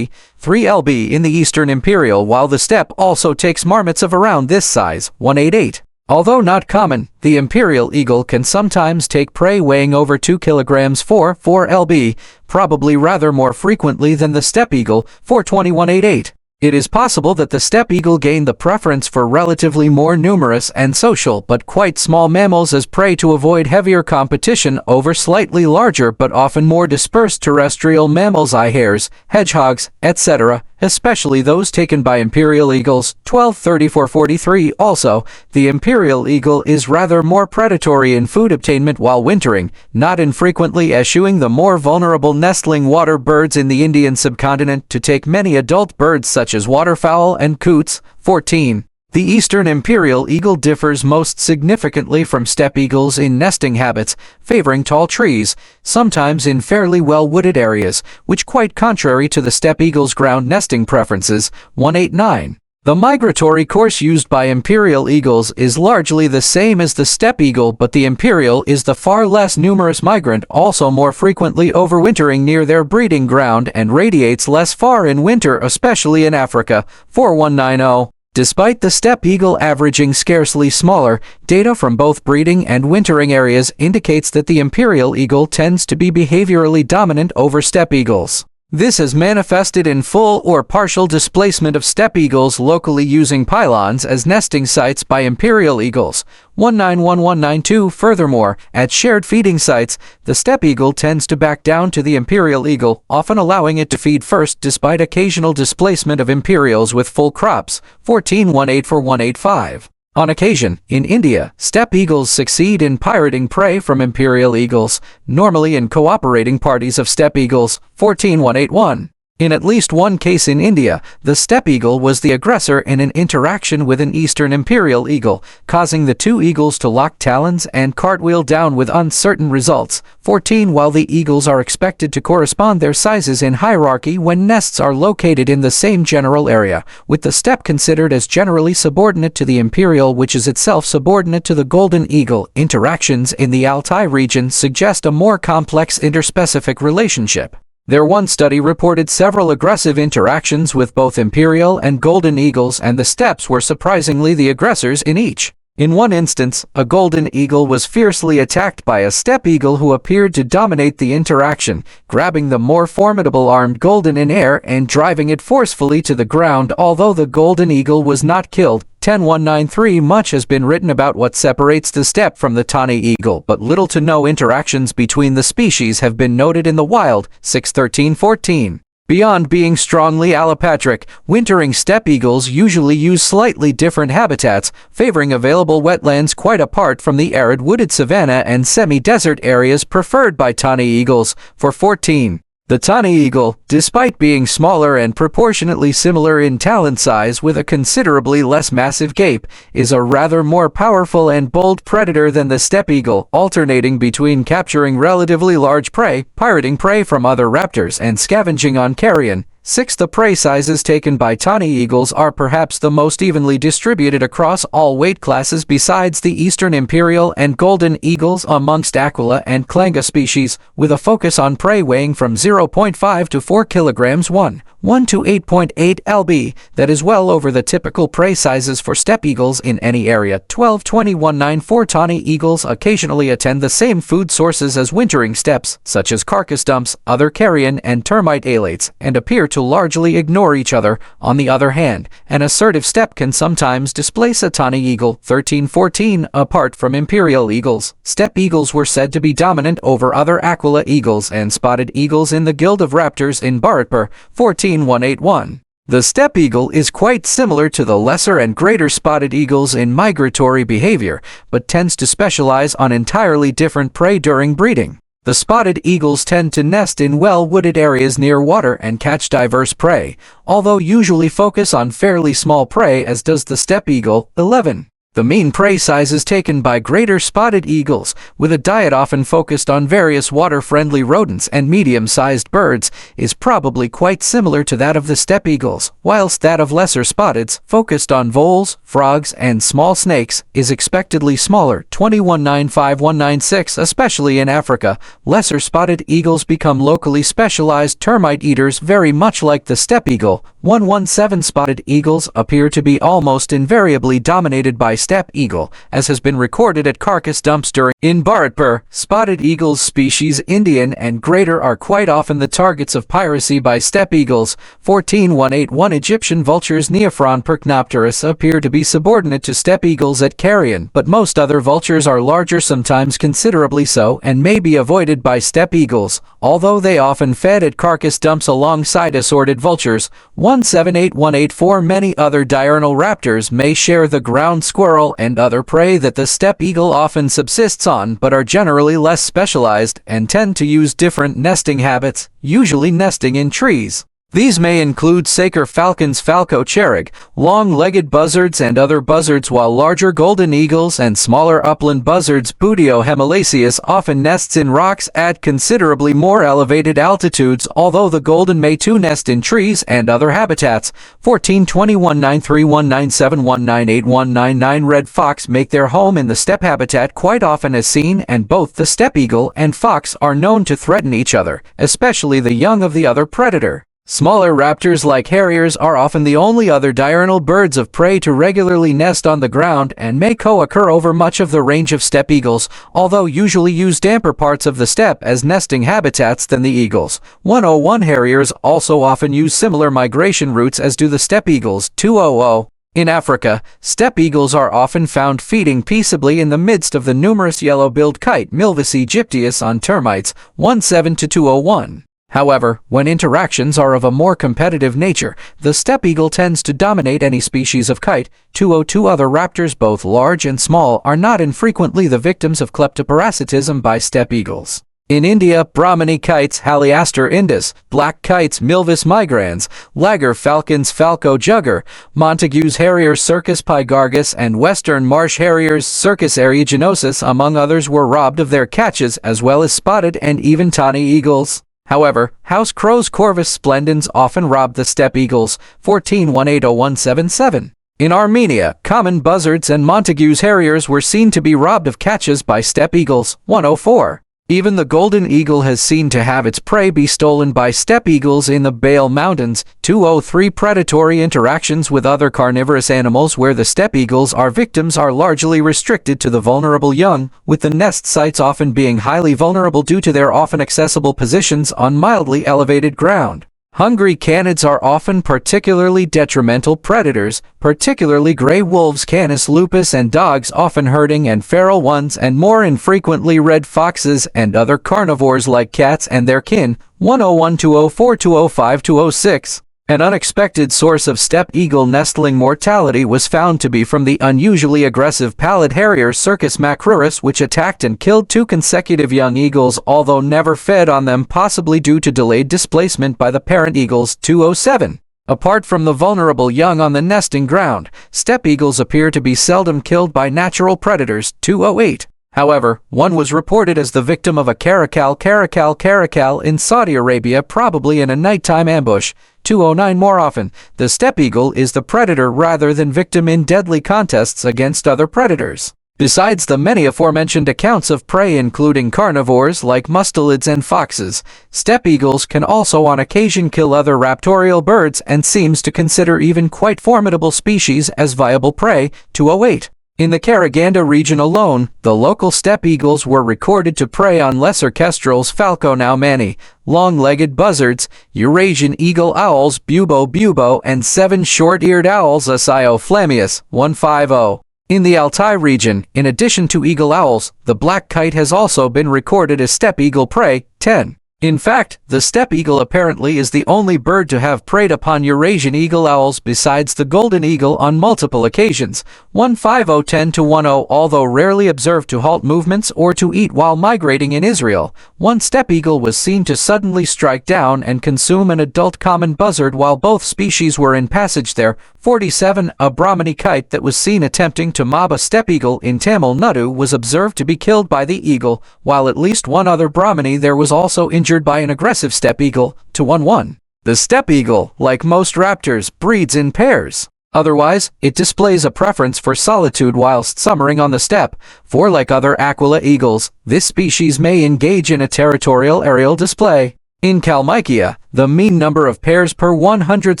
3 lb in the eastern imperial, while the steppe also takes marmots of around this size, 188. Although not common, the imperial eagle can sometimes take prey weighing over 2 kg 4 lb, probably rather more frequently than the steppe eagle, 42188. It is possible that the steppe eagle gained the preference for relatively more numerous and social but quite small mammals as prey to avoid heavier competition over slightly larger but often more dispersed terrestrial mammals, hares, hedgehogs, etc., especially those taken by imperial eagles. 123443. Also, the imperial eagle is rather more predatory in food obtainment while wintering, not infrequently eschewing the more vulnerable nestling water birds in the Indian subcontinent to take many adult birds such as waterfowl and coots. 14. The eastern imperial eagle differs most significantly from steppe eagles in nesting habits, favoring tall trees, sometimes in fairly well-wooded areas, which quite contrary to the steppe eagle's ground nesting preferences. 189. The migratory course used by imperial eagles is largely the same as the steppe eagle, but the imperial is the far less numerous migrant, also more frequently overwintering near their breeding ground and radiates less far in winter, especially in Africa. 4190. Despite the steppe eagle averaging scarcely smaller, data from both breeding and wintering areas indicates that the imperial eagle tends to be behaviorally dominant over steppe eagles. This has manifested in full or partial displacement of steppe eagles locally using pylons as nesting sites by imperial eagles. 191192. Furthermore, at shared feeding sites, the steppe eagle tends to back down to the imperial eagle, often allowing it to feed first despite occasional displacement of imperials with full crops. 14184185. On occasion, in India, steppe eagles succeed in pirating prey from imperial eagles, normally in cooperating parties of steppe eagles. 14181. In at least one case in India, the steppe eagle was the aggressor in an interaction with an eastern imperial eagle, causing the two eagles to lock talons and cartwheel down with uncertain results. 14. While the eagles are expected to correspond their sizes in hierarchy when nests are located in the same general area, with the steppe considered as generally subordinate to the imperial, which is itself subordinate to the golden eagle, interactions in the Altai region suggest a more complex interspecific relationship. Their one study reported several aggressive interactions with both imperial and golden eagles, and the steppes were surprisingly the aggressors in each. In one instance, a golden eagle was fiercely attacked by a steppe eagle who appeared to dominate the interaction, grabbing the more formidable armed golden in air and driving it forcefully to the ground, although the golden eagle was not killed. 10193. Much has been written about what separates the steppe from the tawny eagle, but little to no interactions between the species have been noted in the wild. 61314. Beyond being strongly allopatric, wintering steppe eagles usually use slightly different habitats, favoring available wetlands quite apart from the arid wooded savanna and semi-desert areas preferred by tawny eagles. For 14. The tawny eagle, despite being smaller and proportionately similar in talon size with a considerably less massive gape, is a rather more powerful and bold predator than the steppe eagle, alternating between capturing relatively large prey, pirating prey from other raptors, and scavenging on carrion. 6. The prey sizes taken by tawny eagles are perhaps the most evenly distributed across all weight classes besides the eastern imperial and golden eagles amongst Aquila and Klanga species, with a focus on prey weighing from 0.5 to 4 kilograms 1 to 8.8 lb. That is well over the typical prey sizes for steppe eagles in any area. 12.2194 Tawny eagles occasionally attend the same food sources as wintering steppes, such as carcass dumps, other carrion and termite alates, and appear to largely ignore each other. On the other hand, an assertive steppe can sometimes displace a tawny eagle. 13.14 Apart from imperial eagles, steppe eagles were said to be dominant over other Aquila eagles and spotted eagles in the guild of raptors in Bharatpur. 14.181 The steppe eagle is quite similar to the lesser and greater spotted eagles in migratory behavior, but tends to specialize on entirely different prey during breeding. The spotted eagles tend to nest in well-wooded areas near water and catch diverse prey, although usually focus on fairly small prey, as does the steppe eagle. 11. The mean prey sizes taken by greater spotted eagles, with a diet often focused on various water-friendly rodents and medium-sized birds, is probably quite similar to that of the steppe eagles, whilst that of lesser spotteds, focused on voles, frogs, and small snakes, is expectedly smaller. 21.95196 Especially in Africa, lesser spotted eagles become locally specialized termite eaters, very much like the steppe eagle. 117 Spotted eagles appear to be almost invariably dominated by steppe eagle, as has been recorded at carcass dumps in Bharatpur. Spotted eagles species Indian and greater are quite often the targets of piracy by steppe eagles. 14.181 Egyptian vultures Neophron perchnopterus appear to be subordinate to steppe eagles at carrion, but most other vultures are larger, sometimes considerably so, and may be avoided by steppe eagles, although they often fed at carcass dumps alongside assorted vultures. 178184 Many other diurnal raptors may share the ground squirrel and other prey that the steppe eagle often subsists on, but are generally less specialized and tend to use different nesting habits, usually nesting in trees. These may include saker falcons, falco cherrig, long-legged buzzards and other buzzards, while larger golden eagles and smaller upland buzzards Buteo hemelaceus often nests in rocks at considerably more elevated altitudes, although the golden may too nest in trees and other habitats. 14.21931971981999 Red fox make their home in the steppe habitat quite often as seen, and both the steppe eagle and fox are known to threaten each other, especially the young of the other predator. Smaller raptors like harriers are often the only other diurnal birds of prey to regularly nest on the ground and may co-occur over much of the range of steppe eagles, although usually use damper parts of the steppe as nesting habitats than the eagles. 101 Harriers also often use similar migration routes as do the steppe eagles. 200 In Africa, steppe eagles are often found feeding peaceably in the midst of the numerous yellow-billed kite Milvus aegyptius on termites. 17-201 However, when interactions are of a more competitive nature, the steppe eagle tends to dominate any species of kite. 202 Other raptors, both large and small, are not infrequently the victims of kleptoparasitism by steppe eagles. In India, Brahmini kites Haliaster indus, black kites Milvus migrans, lager falcons Falco jugger, Montague's harrier Circus pygargus, and western marsh harriers Circus aeruginosus among others were robbed of their catches, as well as spotted and even tawny eagles. However, house crows Corvus splendens often rob the steppe eagles. 14.180177 In Armenia, common buzzards and Montague's harriers were seen to be robbed of catches by steppe eagles. 104 Even the golden eagle has seen to have its prey be stolen by steppe eagles in the Bale Mountains. 203 Predatory interactions with other carnivorous animals where the steppe eagles are victims are largely restricted to the vulnerable young, with the nest sites often being highly vulnerable due to their often accessible positions on mildly elevated ground. Hungry canids are often particularly detrimental predators, particularly gray wolves Canis lupus and dogs, often herding and feral ones, and more infrequently red foxes and other carnivores like cats and their kin. 101-204-205-206 An unexpected source of steppe eagle nestling mortality was found to be from the unusually aggressive pallid harrier Circus macrurus, which attacked and killed 2 consecutive young eagles, although never fed on them, possibly due to delayed displacement by the parent eagles. 207. Apart from the vulnerable young on the nesting ground, steppe eagles appear to be seldom killed by natural predators. 208. However, one was reported as the victim of a caracal in Saudi Arabia, probably in a nighttime ambush. 209. More often, the steppe eagle is the predator rather than victim in deadly contests against other predators. Besides the many aforementioned accounts of prey including carnivores like mustelids and foxes, steppe eagles can also on occasion kill other raptorial birds and seems to consider even quite formidable species as viable prey. 208. In the Karaganda region alone, the local steppe eagles were recorded to prey on lesser kestrels, falco naumani, long-legged buzzards, Eurasian eagle owls, bubo, and 7 short-eared owls, Asio flammeus. 150. In the Altai region, in addition to eagle owls, the black kite has also been recorded as steppe eagle prey. 10. In fact, the steppe eagle apparently is the only bird to have preyed upon Eurasian eagle owls besides the golden eagle on multiple occasions. 150. 10-10. Although rarely observed to halt movements or to eat while migrating in Israel, one steppe eagle was seen to suddenly strike down and consume an adult common buzzard while both species were in passage there. 47. A Brahmani kite that was seen attempting to mob a steppe eagle in Tamil Nadu was observed to be killed by the eagle, while at least one other Brahmani there was also injured by an aggressive steppe eagle. 211. The steppe eagle, like most raptors, breeds in pairs. Otherwise, it displays a preference for solitude whilst summering on the steppe, for like other Aquila eagles, this species may engage in a territorial aerial display. In Kalmykia, the mean number of pairs per 100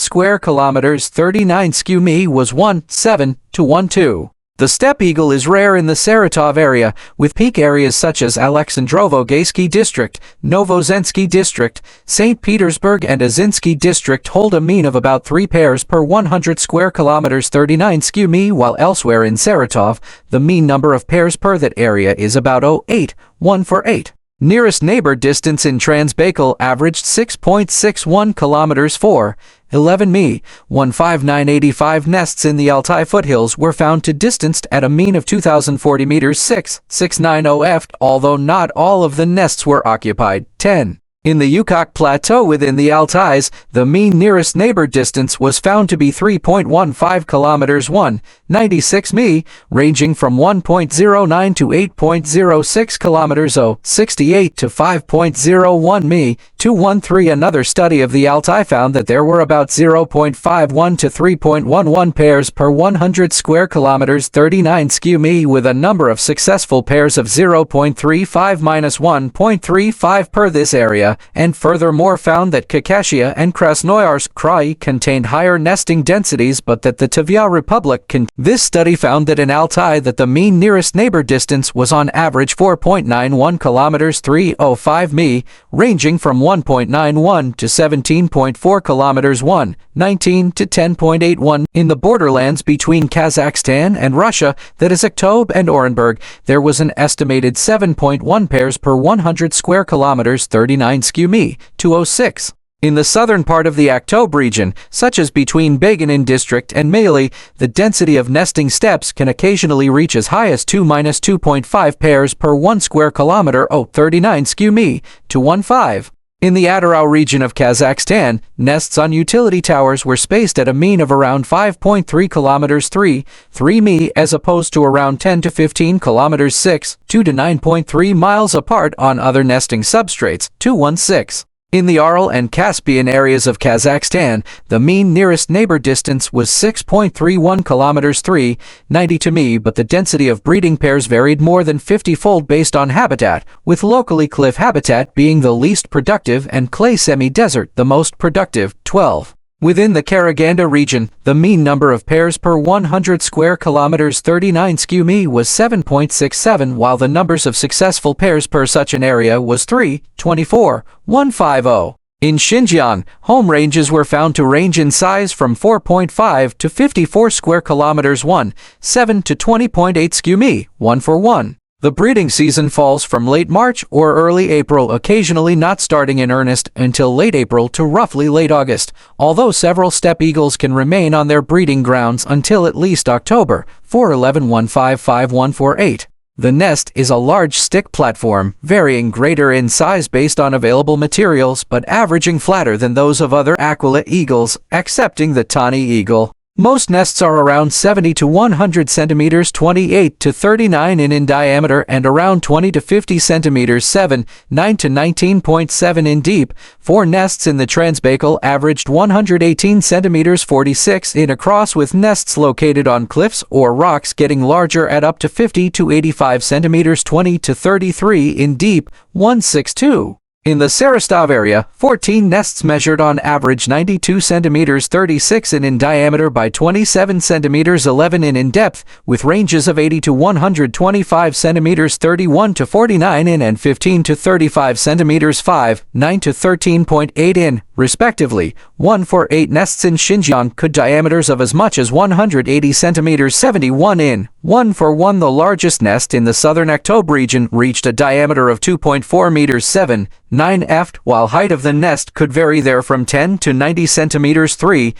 square kilometers 39 sq mi was 1.7 to 1.2. The steppe eagle is rare in the Saratov area, with peak areas such as Alexandrovo-Gaysky district, Novozensky district, St. Petersburg and Azinsky district hold a mean of about 3 pairs per 100 square kilometers 39 sq mi, while elsewhere in Saratov, the mean number of pairs per that area is about 0.8, 1 for 8. Nearest neighbor distance in Transbaikal averaged 6.61 kilometers 4.11 mi. 15985 nests in the Altai foothills were found to distanced at a mean of 2,040 meters 6.690 ft, although not all of the nests were occupied. 10. In the Yukok Plateau within the Altais, the mean nearest neighbor distance was found to be 3.15 kilometers 1.96 mi, ranging from 1.09 to 8.06 kilometers 0.68 to 5.01 mi. 213. Another study of the Altai found that there were about 0.51 to 3.11 pairs per 100 square kilometers 39 sq mi, with a number of successful pairs of 0.35-1.35 per this area, and furthermore found that Khakassia and Krasnoyarsk Krai contained higher nesting densities, but that the Tver Republic This study found that in Altai that the mean nearest neighbor distance was on average 4.91 kilometers 3.05 mi, ranging from 1.91 to 17.4 kilometers 1.19 to 10.81. In the borderlands between Kazakhstan and Russia, that is Aktobe and Orenburg, there was an estimated 7.1 pairs per 100 square kilometers 39 sq mi. 206. In the southern part of the Aktobe region, such as between Beganin district and Mali, the density of nesting steppes can occasionally reach as high as 2-2.5 pairs per 1 square kilometer 39 sq mi. 215. In the Atarau region of Kazakhstan, nests on utility towers were spaced at a mean of around 5.3 kilometers 3.3 mi, as opposed to around 10 to 15 kilometers 6.2 to 9.3 miles apart on other nesting substrates. 216. In the Aral and Caspian areas of Kazakhstan, the mean nearest neighbor distance was 6.31 kilometers 3.92 mi, but the density of breeding pairs varied more than 50-fold based on habitat, with locally cliff habitat being the least productive and clay semi-desert the most productive. 12. Within the Karaganda region, the mean number of pairs per 100 square kilometers 39 sq mi was 7.67, while the numbers of successful pairs per such an area was 3.24, 150. In Xinjiang, home ranges were found to range in size from 4.5 to 54 square kilometers 1.7 to 20.8 sq mi, 1 for 1. The breeding season falls from late March or early April, occasionally not starting in earnest until late April to roughly late August, although several steppe eagles can remain on their breeding grounds until at least October. 411155148. The nest is a large stick platform, varying greater in size based on available materials but averaging flatter than those of other Aquila eagles, excepting the tawny eagle. Most nests are around 70 to 100 centimeters 28 to 39 in diameter and around 20 to 50 centimeters 9 to 19.7 in deep. 4 nests in the Transbaikal averaged 118 centimeters 46 in across, with nests located on cliffs or rocks getting larger at up to 50 to 85 centimeters 20 to 33 in deep. 162. In the Sarastov area, 14 nests measured on average 92 centimeters 36 in diameter by 27 centimeters 11 in depth, with ranges of 80 to 125 centimeters 31 to 49 in and 15 to 35 centimeters 9 to 13.8 in, respectively. 1 for 8 nests in Xinjiang could diameters of as much as 180 centimeters 71 in. 1 for 1. The largest nest in the southern Aktobe region reached a diameter of 2.4 meters 9 ft, while height of the nest could vary there from 10 to 90 centimeters 9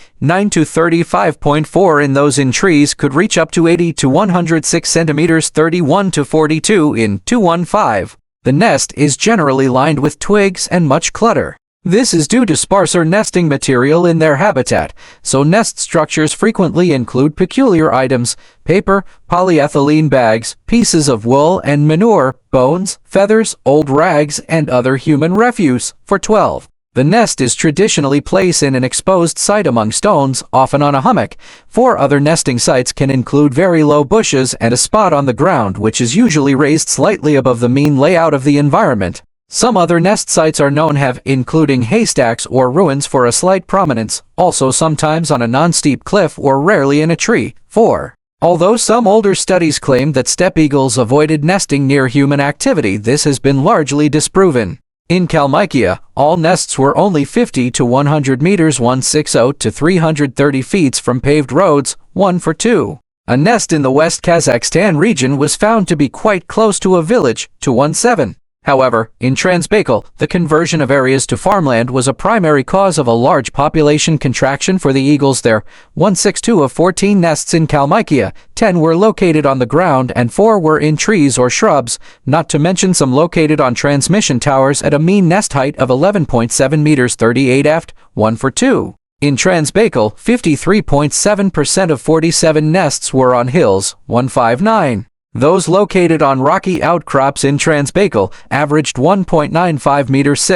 to 35.4 in. Those in trees could reach up to 80 to 106 centimeters 31 to 42 in. 215. The nest is generally lined with twigs and much clutter. This is due to sparser nesting material in their habitat, so nest structures frequently include peculiar items: paper, polyethylene bags, pieces of wool and manure, bones, feathers, old rags, and other human refuse. 12. The nest is traditionally placed in an exposed site among stones, often on a hummock. 4 other nesting sites can include very low bushes and a spot on the ground which is usually raised slightly above the mean layout of the environment. Some other nest sites are known have including haystacks or ruins for a slight prominence, also sometimes on a non-steep cliff or rarely in a tree. 4. Although some older studies claim that steppe eagles avoided nesting near human activity, this has been largely disproven. In Kalmykia, all nests were only 50 to 100 meters 160 to 330 feet from paved roads. 1 for 2. A nest in the West Kazakhstan region was found to be quite close to a village. 217. However, in Transbaikal, the conversion of areas to farmland was a primary cause of a large population contraction for the eagles there. 162. Of 14 nests in Kalmykia, 10 were located on the ground and 4 were in trees or shrubs, not to mention some located on transmission towers at a mean nest height of 11.7 meters 38 ft. 1 for 2. In Transbaikal, 53.7% of 47 nests were on hills. 159. Those located on rocky outcrops in Transbaikal averaged 1.95 meters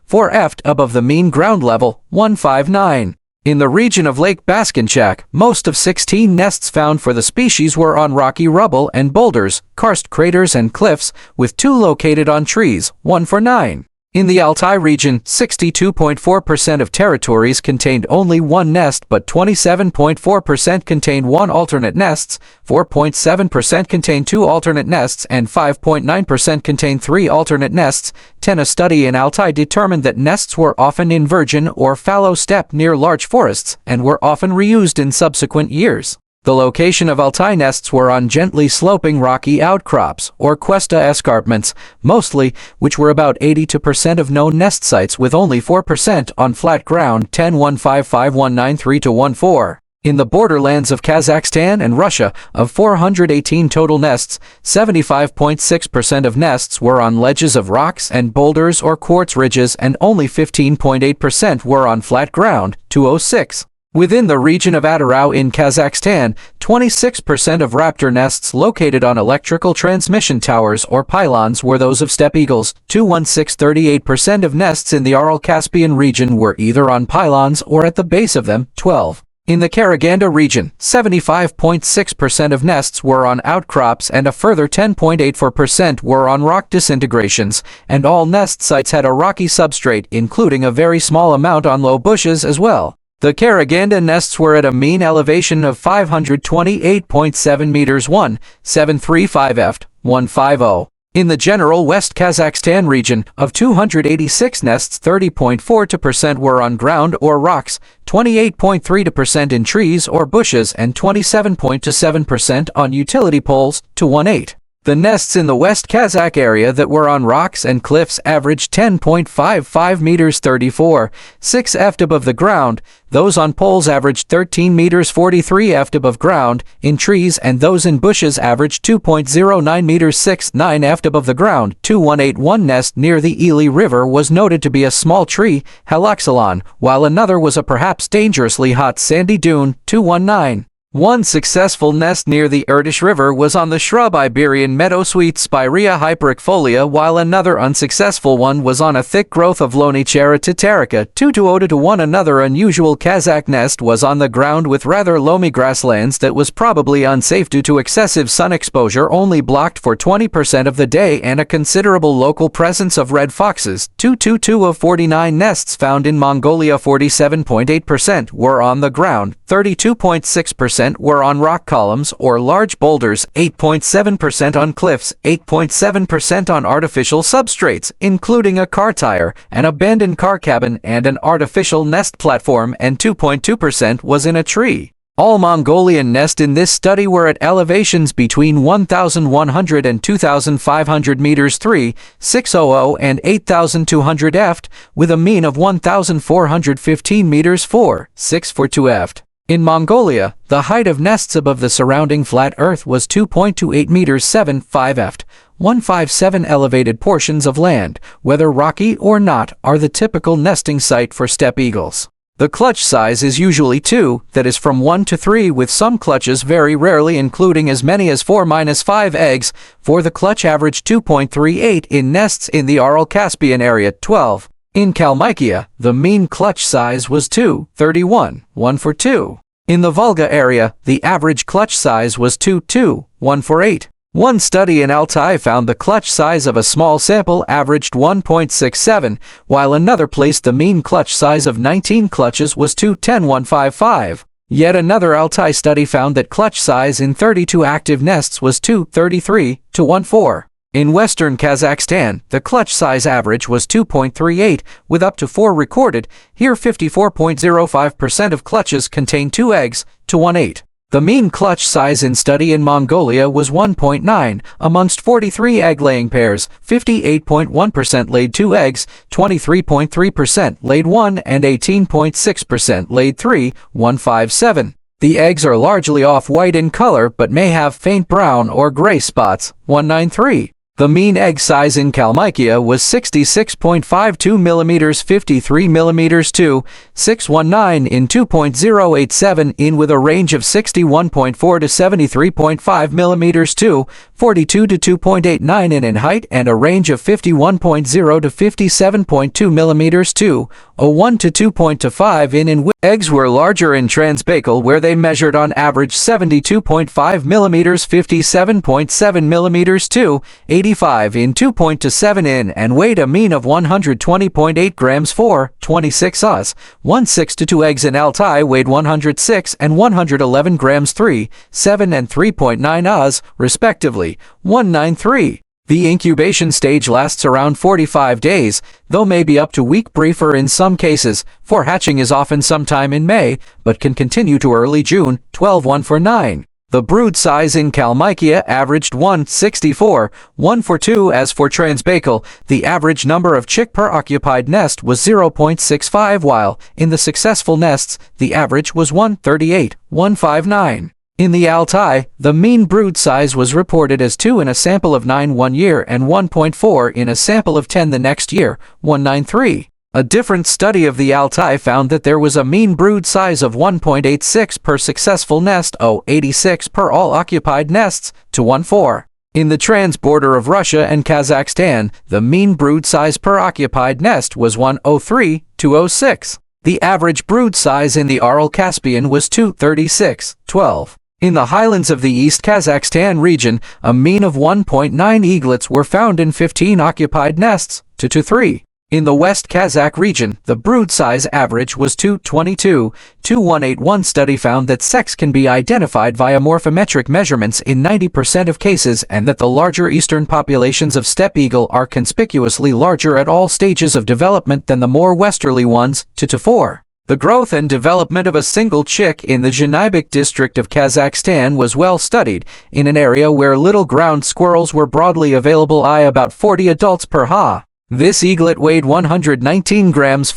4 ft above the mean ground level. 159. In the region of Lake Baskinchak, most of 16 nests found for the species were on rocky rubble and boulders, karst craters and cliffs, with 2 located on trees. 1 for 9. In the Altai region, 62.4% of territories contained only 1 nest, but 27.4% contained 1 alternate nests, 4.7% contained 2 alternate nests, and 5.9% contained 3 alternate nests. 10. A study in Altai determined that nests were often in virgin or fallow steppe near large forests, and were often reused in subsequent years. The location of Altai nests were on gently sloping rocky outcrops, or cuesta escarpments, mostly, which were about 82% of known nest sites, with only 4% on flat ground. 10-155-193-14. In the borderlands of Kazakhstan and Russia, of 418 total nests, 75.6% of nests were on ledges of rocks and boulders or quartz ridges, and only 15.8% were on flat ground. 206. Within the region of Atarau in Kazakhstan, 26% of raptor nests located on electrical transmission towers or pylons were those of steppe eagles. 216. 38% of nests in the Aral-Caspian region were either on pylons or at the base of them. 12. In the Karaganda region, 75.6% of nests were on outcrops and a further 10.84% were on rock disintegrations, and all nest sites had a rocky substrate, including a very small amount on low bushes as well. The Karaganda nests were at a mean elevation of 528.7 meters 1.735 ft. 150. In the general West Kazakhstan region, of 286 nests, 30.42% were on ground or rocks, 28.32% in trees or bushes, and 27.27% on utility poles. 218. The nests in the West Kazakh area that were on rocks and cliffs averaged 10.55 meters 34.6 ft above the ground, those on poles averaged 13 meters 43 ft above ground, in trees and those in bushes averaged 2.09 meters 69 ft above the ground. 2181 nest near the Ely River was noted to be a small tree, haloxylon, while another was a perhaps dangerously hot sandy dune. 219. One successful nest near the Irtysh River was on the shrub Iberian meadowsweet Spirea hypericfolia, while another unsuccessful one was on a thick growth of Lonicera titarica. 220 Another unusual Kazakh nest was on the ground with rather loamy grasslands that was probably unsafe due to excessive sun exposure, only blocked for 20% of the day, and a considerable local presence of red foxes. 222 of 49 nests found in Mongolia, 47.8% were on the ground, 32.6% were on rock columns or large boulders, 8.7% on cliffs, 8.7% on artificial substrates, including a car tire, an abandoned car cabin, and an artificial nest platform, and 2.2% was in a tree. All Mongolian nests in this study were at elevations between 1,100 and 2,500 meters 3,600 and 8,200 ft, with a mean of 1,415 meters 4,642 ft. In Mongolia, the height of nests above the surrounding flat earth was 2.28 meters 7.5 ft. 157 elevated portions of land, whether rocky or not, are the typical nesting site for steppe eagles. The clutch size is usually 2, that is from 1 to 3, with some clutches very rarely including as many as 4-5 eggs, for the clutch averaged 2.38 in nests in the Ural-Caspian area. 12. In Kalmykia, the mean clutch size was 2.31, 1 for 2. In the Volga area, the average clutch size was 2.2, 1 for 8. One study in Altai found the clutch size of a small sample averaged 1.67, while another placed the mean clutch size of 19 clutches was 2.10, 155. Yet another Altai study found that clutch size in 32 active nests was 2.33 to 1.4. In western Kazakhstan, the clutch size average was 2.38, with up to 4 recorded. Here 54.05% of clutches contain 2 eggs, to 1.8. The mean clutch size in study in Mongolia was 1.9, amongst 43 egg-laying pairs. 58.1% laid 2 eggs, 23.3% laid 1, and 18.6% laid 3, 157. The eggs are largely off-white in color but may have faint brown or gray spots. 193. The mean egg size in Kalmykia was 66.52 mm, 53 mm 2,619 in 2.087 in, with a range of 61.4 to 73.5 mm 2,42 to 2.89 in height, and a range of 51.0 to 57.2 mm 2,01 to 2.25 in width. Eggs were larger in Transbaikal, where they measured on average 72.5 mm, 57.7 mm 2,85 in 2.27 in, and weighed a mean of 120.8 grams 4,26 us. 1/6 eggs in Altai weighed 106 and 111 grams 3,7 and 3.9 us, respectively. 193. The incubation stage lasts around 45 days, though may be up to week briefer in some cases, for hatching is often sometime in May, but can continue to early June. 12. 1 for 9. The brood size in Kalmykia averaged 164, 1 for 2. As for Transbaikal, the average number of chick per occupied nest was 0.65, while, in the successful nests, the average was 138, 159. In the Altai, the mean brood size was reported as 2 in a sample of 9 one year and 1.4 in a sample of 10 the next year. 193. A different study of the Altai found that there was a mean brood size of 1.86 per successful nest, 0.86 per all occupied nests, to 1.4. In the trans-border of Russia and Kazakhstan, the mean brood size per occupied nest was 1.03 to 0.6. The average brood size in the Ural-Caspian was 2.36, 12. In the highlands of the East Kazakhstan region, a mean of 1.9 eaglets were found in 15 occupied nests, 2 to 3. In the West Kazakh region, the brood size average was 2.22. 2181 study found that sex can be identified via morphometric measurements in 90% of cases, and that the larger eastern populations of steppe eagle are conspicuously larger at all stages of development than the more westerly ones. 2 to 4. The growth and development of a single chick in the Juveniles district of Kazakhstan was well studied, in an area where little ground squirrels were broadly available, about 40 adults per ha. This eaglet weighed 119 grams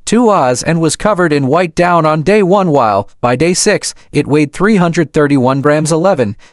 2 oz and was covered in white down on day 1, while, by day 6, it weighed 331 grams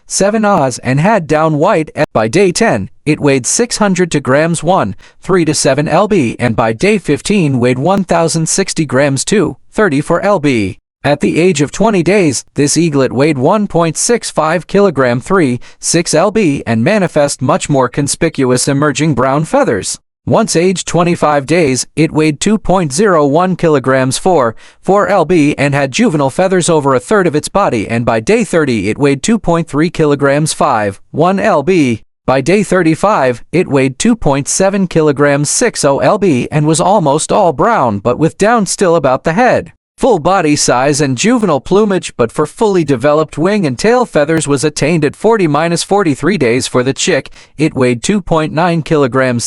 7 oz and had down white, and by day 10, it weighed 602 grams 3 7 lb, and by day 15 weighed 1,060 grams 34 lb. At the age of 20 days, this eaglet weighed 1.65 kg 6 lb and manifest much more conspicuous emerging brown feathers. Once aged 25 days, it weighed 2.01 kilograms 4 lb and had juvenile feathers over a third of its body, and by day 30 it weighed 2.3 kilograms 1 lb. By day 35, it weighed 2.7 kilograms 60 lb and was almost all brown but with down still about the head. Full body size and juvenile plumage but for fully developed wing and tail feathers was attained at 40-43 days for the chick. It weighed 2.9 kilograms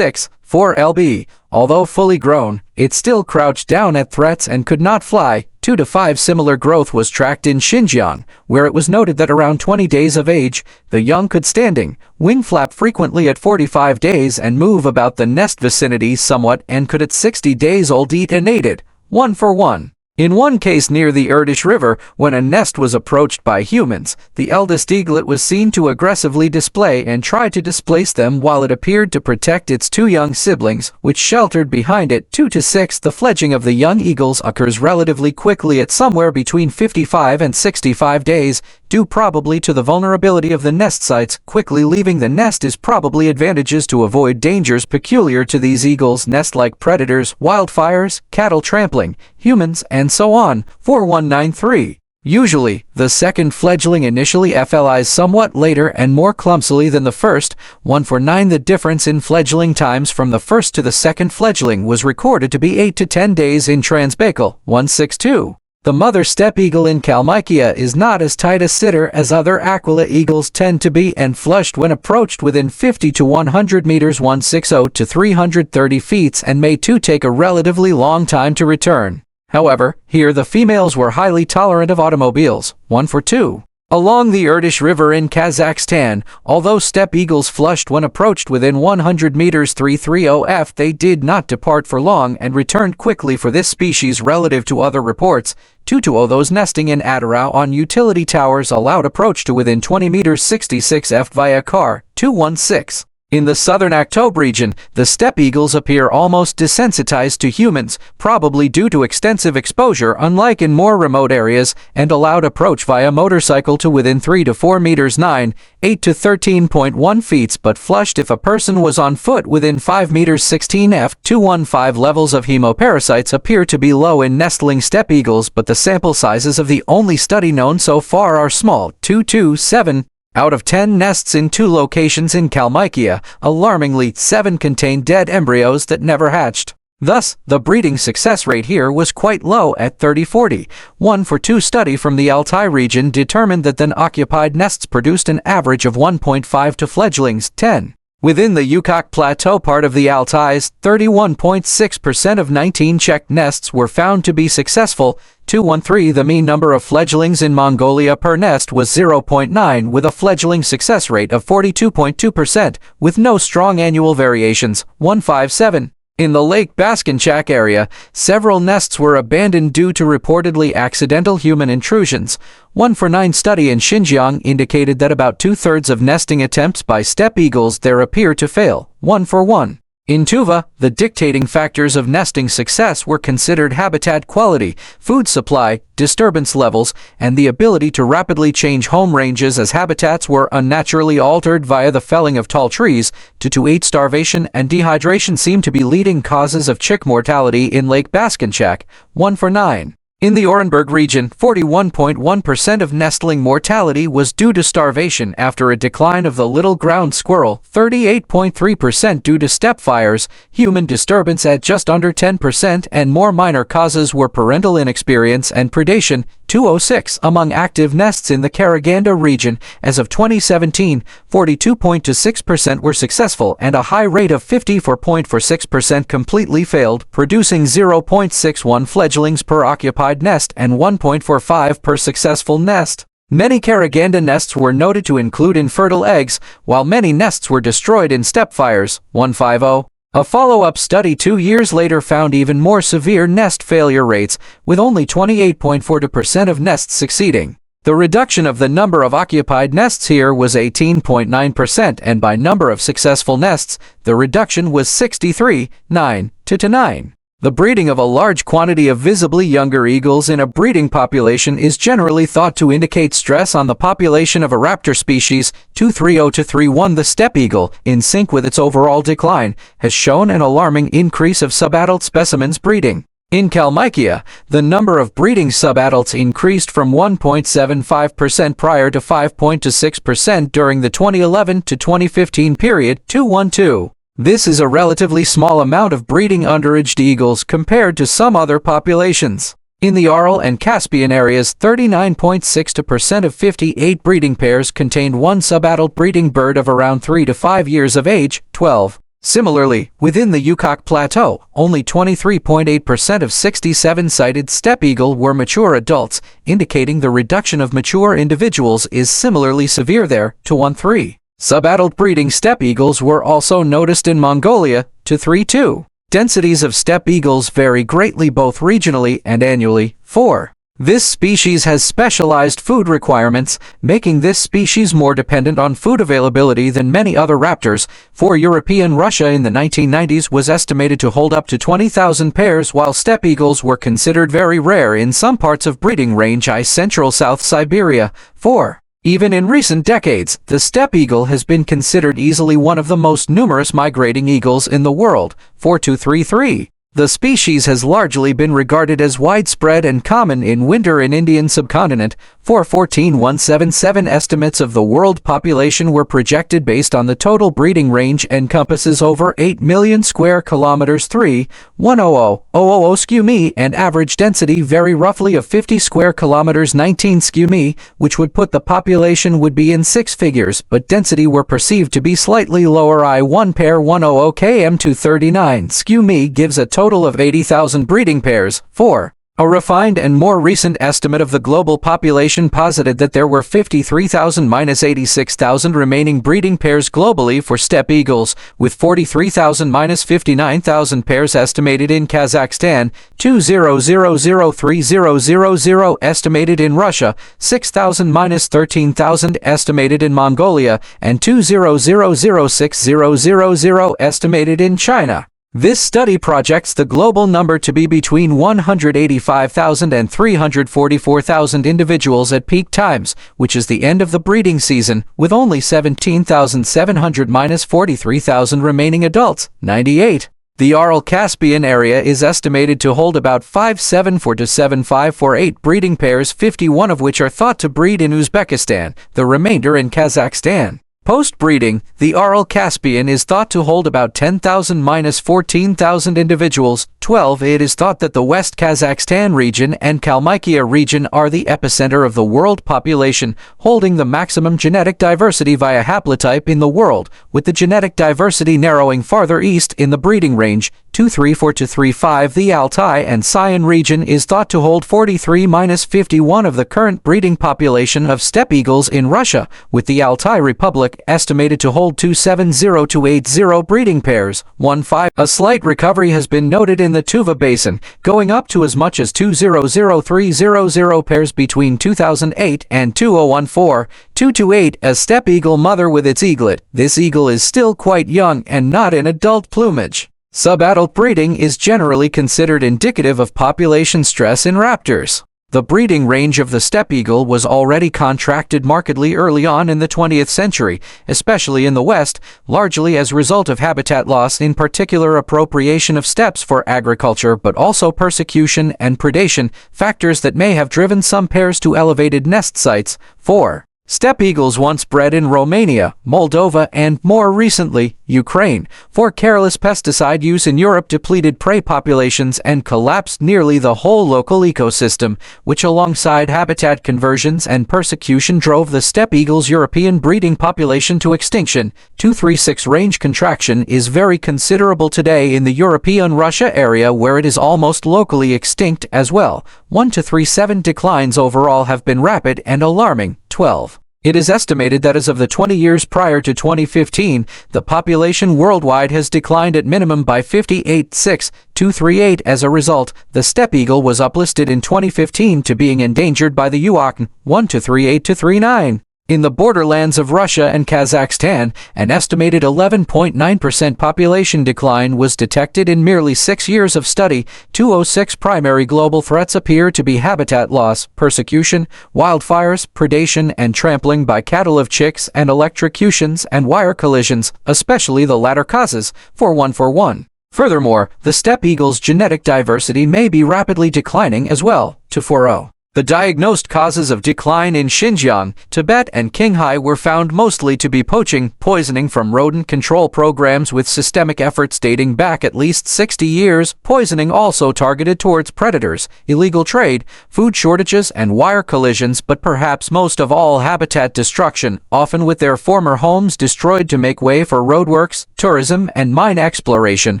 4 lb. Although fully grown, it still crouched down at threats and could not fly. 2 to 5 similar growth was tracked in Xinjiang, where it was noted that around 20 days of age, the young could standing, wing flap frequently at 45 days and move about the nest vicinity somewhat, and could at 60 days old eat unaided, 1 for 1. In one case near the Irtysh River, when a nest was approached by humans, the eldest eaglet was seen to aggressively display and try to displace them while it appeared to protect its 2 young siblings, which sheltered behind it. 2 to 6 The fledging of the young eagles occurs relatively quickly at somewhere between 55 and 65 days, due probably to the vulnerability of the nest sites. Quickly leaving the nest is probably advantageous to avoid dangers peculiar to these eagles' nest-like predators, wildfires, cattle trampling, humans, and so on. 4193. Usually, the second fledgling initially flies somewhat later and more clumsily than the first. 149 The difference in fledgling times from the first to the second fledgling was recorded to be 8 to 10 days in Transbaikal. 162. The mother steppe eagle in Kalmykia is not as tight a sitter as other Aquila eagles tend to be, and flushed when approached within 50 to 100 meters 160 to 330 feet, and may too take a relatively long time to return. However, here the females were highly tolerant of automobiles. 1 for 2. Along the Irtysh River in Kazakhstan, although steppe eagles flushed when approached within 100 meters 330 f, they did not depart for long and returned quickly for this species relative to other reports. 220 Those nesting in Adarau on utility towers allowed approach to within 20 meters 66 f via car. 216. In the southern Aktobe region, the steppe eagles appear almost desensitized to humans, probably due to extensive exposure unlike in more remote areas, and allowed approach via motorcycle to within 3 to 4 meters 8 to 13.1 feet, but flushed if a person was on foot within 5 meters 16 f. 215 Levels of hemoparasites appear to be low in nestling steppe eagles, but the sample sizes of the only study known so far are small. 227 Out of 10 nests in 2 locations in Kalmykia, alarmingly, 7 contained dead embryos that never hatched. Thus, the breeding success rate here was quite low at 30-40. 1 for 2 study from the Altai region determined that the occupied nests produced an average of 1.5 to fledglings 10. Within the Yukok Plateau part of the Altais, 31.6% of 19 checked nests were found to be successful. 213 The mean number of fledglings in Mongolia per nest was 0.9, with a fledgling success rate of 42.2%, with no strong annual variations. 157 In the Lake Baskinchak area, several nests were abandoned due to reportedly accidental human intrusions. 1 for 9 study in Xinjiang indicated that about 2/3 of nesting attempts by steppe eagles there appear to fail. 1 for 1. In Tuva, the dictating factors of nesting success were considered habitat quality, food supply, disturbance levels, and the ability to rapidly change home ranges as habitats were unnaturally altered via the felling of tall trees. 228 Starvation and dehydration seem to be leading causes of chick mortality in Lake Baskinchak. 1 for 9. In the Orenburg region, 41.1% of nestling mortality was due to starvation after a decline of the little ground squirrel, 38.3% due to steppe fires, human disturbance at just under 10%, and more minor causes were parental inexperience and predation, 206 among active nests in the Karaganda region. As of 2017, 42.26% were successful and a high rate of 54.46% completely failed, producing 0.61 fledglings per occupied nest and 1.45 per successful nest. Many Karaganda nests were noted to include infertile eggs, while many nests were destroyed in steppe fires. 150. A follow-up study 2 years later found even more severe nest failure rates, with only 28.42% of nests succeeding. The reduction of the number of occupied nests here was 18.9%, and by number of successful nests, the reduction was 63.9 to 9. The breeding of a large quantity of visibly younger eagles in a breeding population is generally thought to indicate stress on the population of a raptor species. 230-31. The steppe eagle, in sync with its overall decline, has shown an alarming increase of subadult specimens breeding. In Kalmykia, the number of breeding subadults increased from 1.75% prior to 5.26% during the 2011 to 2015 period. 212. This is a relatively small amount of breeding underaged eagles compared to some other populations. In the Aral and Caspian areas, 39.62% of 58 breeding pairs contained one subadult breeding bird of around 3 to 5 years of age. 12. Similarly, within the Yukok Plateau, only 23.8% of 67 sighted steppe eagle were mature adults, indicating the reduction of mature individuals is similarly severe there. 213. Subadult breeding steppe eagles were also noticed in Mongolia. 232. Densities of steppe eagles vary greatly both regionally and annually. 4. This species has specialized food requirements, making this species more dependent on food availability than many other raptors. 4. European Russia in the 1990s was estimated to hold up to 20,000 pairs, while steppe eagles were considered very rare in some parts of breeding range I Central South Siberia. 4. Even in recent decades, the steppe eagle has been considered easily one of the most numerous migrating eagles in the world. 4233. The species has largely been regarded as widespread and common in winter in Indian subcontinent. 414.177. Estimates of the world population were projected based on the total breeding range encompasses over 8 million square kilometers. 3.100,000 sq mi and average density very roughly of 50 square kilometers. 19 sq mi, which would put the population would be in six figures, but density were perceived to be slightly lower. I1 pair 100 km to 39 sq mi gives a total of 80,000 breeding pairs. 4. A refined and more recent estimate of the global population posited that there were 53,000-86,000 remaining breeding pairs globally for steppe eagles, with 43,000-59,000 pairs estimated in Kazakhstan, 2,000-3,000 estimated in Russia, 6,000-13,000 estimated in Mongolia, and 2,000-6,000 estimated in China. This study projects the global number to be between 185,000 and 344,000 individuals at peak times, which is the end of the breeding season, with only 17,700-43,000 remaining adults. 98. The Aral-Caspian area is estimated to hold about 574 to 7548 breeding pairs, 51 of which are thought to breed in Uzbekistan, the remainder in Kazakhstan. Post-breeding, the Aral-Caspian is thought to hold about 10,000-14,000 individuals. 12. It is thought that the West Kazakhstan region and Kalmykia region are the epicenter of the world population, holding the maximum genetic diversity via haplotype in the world, with the genetic diversity narrowing farther east in the breeding range. 234-35. The Altai and Sian region is thought to hold 43-51 of the current breeding population of steppe eagles in Russia, with the Altai Republic estimated to hold 270-80 breeding pairs. 15. A slight recovery has been noted in the Tuva Basin, going up to as much as 200-300 pairs between 2008 and 2014. 228. A steppe eagle mother with its eaglet. This eagle is still quite young and not in adult plumage. Subadult breeding is generally considered indicative of population stress in raptors. The breeding range of the steppe eagle was already contracted markedly early on in the 20th century, especially in the West, largely as a result of habitat loss, in particular appropriation of steppes for agriculture, but also persecution and predation, factors that may have driven some pairs to elevated nest sites. 4. Steppe eagles once bred in Romania, Moldova, and, more recently, Ukraine. For careless pesticide use in Europe depleted prey populations and collapsed nearly the whole local ecosystem, which alongside habitat conversions and persecution drove the steppe eagle's European breeding population to extinction. 236 range contraction is very considerable today in the European Russia area, where it is almost locally extinct as well. 1-3.7 declines overall have been rapid and alarming. 12. It is estimated that as of the 20 years prior to 2015, the population worldwide has declined at minimum by 58.6,238. As a result, the steppe eagle was uplisted in 2015 to being endangered by the UOCN. 1-3.8-3.9. In the borderlands of Russia and Kazakhstan, an estimated 11.9% population decline was detected in merely 6 years of study. 206 primary global threats appear to be habitat loss, persecution, wildfires, predation and trampling by cattle of chicks, and electrocutions and wire collisions, especially the latter causes. 4.141. Furthermore, the steppe eagle's genetic diversity may be rapidly declining as well. 2.40. The diagnosed causes of decline in Xinjiang, Tibet, and Qinghai were found mostly to be poaching, poisoning from rodent control programs with systemic efforts dating back at least 60 years, poisoning also targeted towards predators, illegal trade, food shortages, and wire collisions, but perhaps most of all habitat destruction, often with their former homes destroyed to make way for roadworks, tourism, and mine exploration,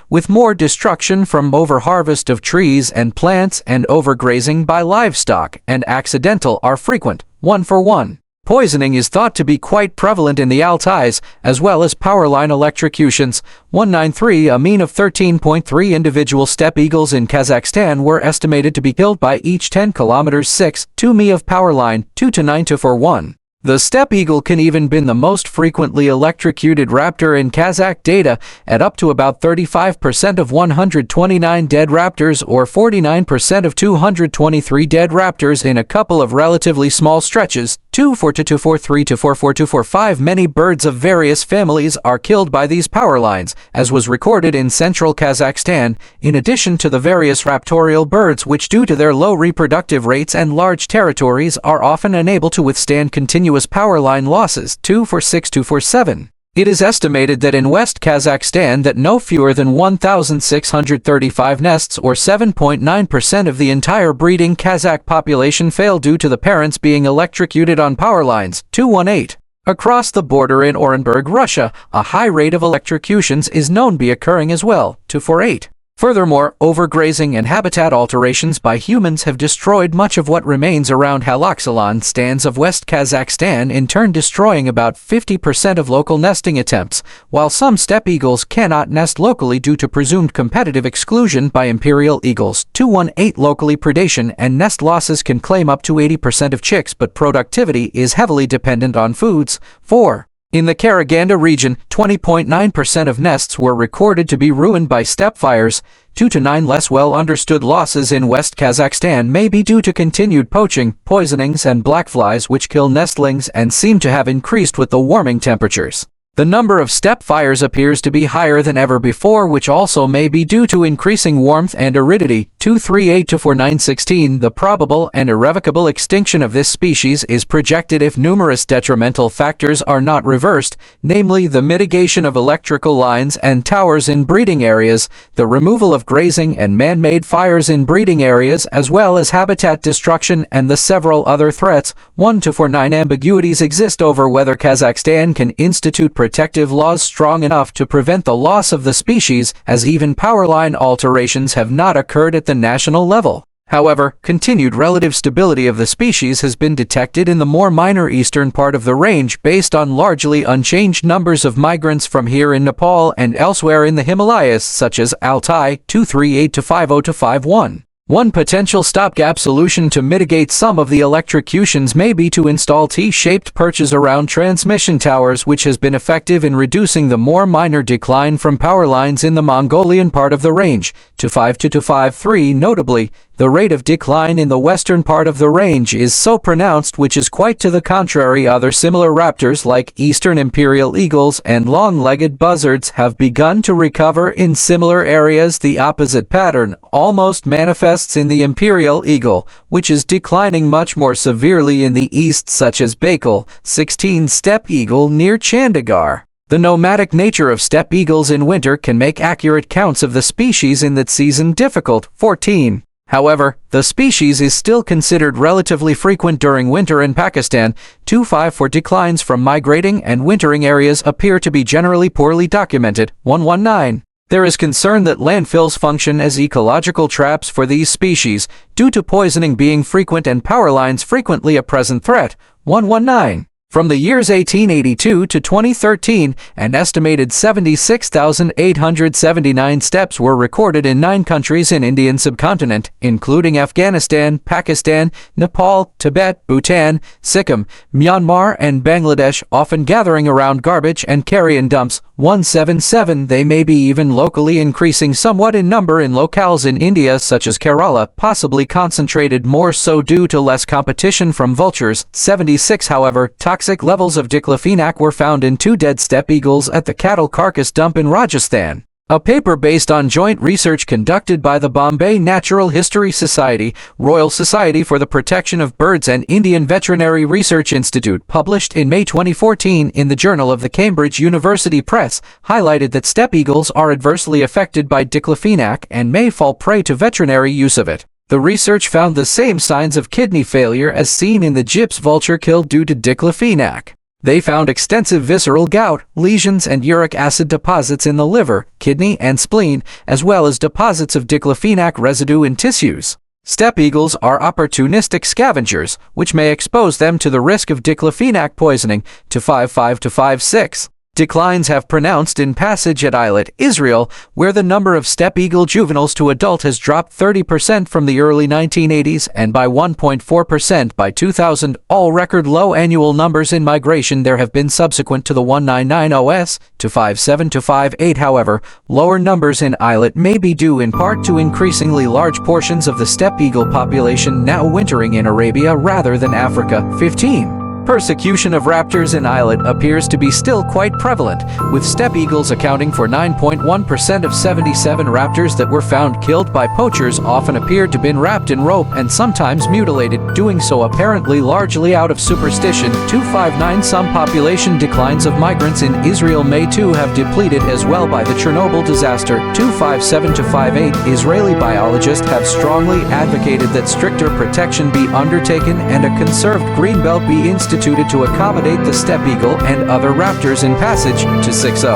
with more destruction from overharvest of trees and plants and overgrazing by livestock and accidental are frequent. 1-for-1. Poisoning is thought to be quite prevalent in the Altais, as well as powerline electrocutions. 193. A mean of 13.3 individual steppe eagles in Kazakhstan were estimated to be killed by each 10 kilometers. 6.2 mi of powerline. 2-9-4-1. The steppe eagle can even been the most frequently electrocuted raptor in Kazakh data, at up to about 35% of 129 dead raptors or 49% of 223 dead raptors in a couple of relatively small stretches. 2.4-2.4.3-2.4.4-2.4.5. Many birds of various families are killed by these power lines, as was recorded in central Kazakhstan, in addition to the various raptorial birds which, due to their low reproductive rates and large territories, are often unable to withstand continuous power line losses. 2.4.6-2.4.7. It is estimated that in West Kazakhstan that no fewer than 1,635 nests or 7.9% of the entire breeding Kazakh population fail due to the parents being electrocuted on power lines. 2.18. Across the border in Orenburg, Russia, a high rate of electrocutions is known to be occurring as well. 2.48. Furthermore, overgrazing and habitat alterations by humans have destroyed much of what remains around haloxylon stands of West Kazakhstan, in turn destroying about 50% of local nesting attempts, while some steppe eagles cannot nest locally due to presumed competitive exclusion by imperial eagles. 2.18. Locally predation and nest losses can claim up to 80% of chicks, but productivity is heavily dependent on foods. 4. In the Karaganda region, 20.9% of nests were recorded to be ruined by steppe fires. 2-9. Less well understood losses in West Kazakhstan may be due to continued poaching, poisonings, and blackflies which kill nestlings and seem to have increased with the warming temperatures. The number of steppe fires appears to be higher than ever before, which also may be due to increasing warmth and aridity. 2.38-4.9.16. The probable and irrevocable extinction of this species is projected if numerous detrimental factors are not reversed, namely the mitigation of electrical lines and towers in breeding areas, the removal of grazing and man-made fires in breeding areas, as well as habitat destruction and the several other threats. 1-4.9. Ambiguities exist over whether Kazakhstan can institute protective laws strong enough to prevent the loss of the species, as even powerline alterations have not occurred at the national level. However, continued relative stability of the species has been detected in the more minor eastern part of the range based on largely unchanged numbers of migrants from here in Nepal and elsewhere in the Himalayas, such as Altai. 2.38-5.0-5.1. One potential stopgap solution to mitigate some of the electrocutions may be to install T-shaped perches around transmission towers, which has been effective in reducing the more minor decline from power lines in the Mongolian part of the range. 2.5-2.5.3. Notably, The rate of decline in the western part of the range is so pronounced, which is quite to the contrary. Other similar raptors like eastern imperial eagles and long-legged buzzards have begun to recover in similar areas. The opposite pattern almost manifests in the imperial eagle, which is declining much more severely in the east, such as Baikal, 16 steppe eagle near Chandigarh. The nomadic nature of steppe eagles in winter can make accurate counts of the species in that season difficult. 14. However, the species is still considered relatively frequent during winter in Pakistan. 25 for declines from migrating and wintering areas appear to be generally poorly documented. 119. There is concern that landfills function as ecological traps for these species, due to poisoning being frequent and power lines frequently a present threat. 119. From the years 1882 to 2013, an estimated 76,879 steppes were recorded in 9 countries in Indian subcontinent, including Afghanistan, Pakistan, Nepal, Tibet, Bhutan, Sikkim, Myanmar, and Bangladesh, often gathering around garbage and carrion dumps. 177. They may be even locally increasing somewhat in number in locales in India such as Kerala, possibly concentrated more so due to less competition from vultures. 76. However, toxic levels of diclofenac were found in 2 dead steppe eagles at the cattle carcass dump in Rajasthan. A paper based on joint research conducted by the Bombay Natural History Society, Royal Society for the Protection of Birds and Indian Veterinary Research Institute, published in May 2014 in the Journal of the Cambridge University Press, highlighted that steppe eagles are adversely affected by diclofenac and may fall prey to veterinary use of it. The research found the same signs of kidney failure as seen in the gyps vulture killed due to diclofenac. They found extensive visceral gout, lesions and uric acid deposits in the liver, kidney and spleen, as well as deposits of diclofenac residue in tissues. Steppe eagles are opportunistic scavengers, which may expose them to the risk of diclofenac poisoning. 55 to 56. Declines have pronounced in passage at Eilat, Israel, where the number of steppe eagle juveniles to adult has dropped 30% from the early 1980s and by 1.4% by 2000. All record low annual numbers in migration there have been subsequent to the 199 OS to 57 to 58. However, lower numbers in Eilat may be due in part to increasingly large portions of the steppe eagle population now wintering in Arabia rather than Africa. 15. Persecution of raptors in Eilat appears to be still quite prevalent, with steppe eagles accounting for 9.1% of 77 raptors that were found killed by poachers often appeared to have been wrapped in rope and sometimes mutilated, doing so apparently largely out of superstition. 259. Some population declines of migrants in Israel may too have depleted as well by the Chernobyl disaster. 257 to 58. Israeli biologists have strongly advocated that stricter protection be undertaken and a conserved greenbelt be instituted to accommodate the steppe eagle and other raptors in passage. To 60.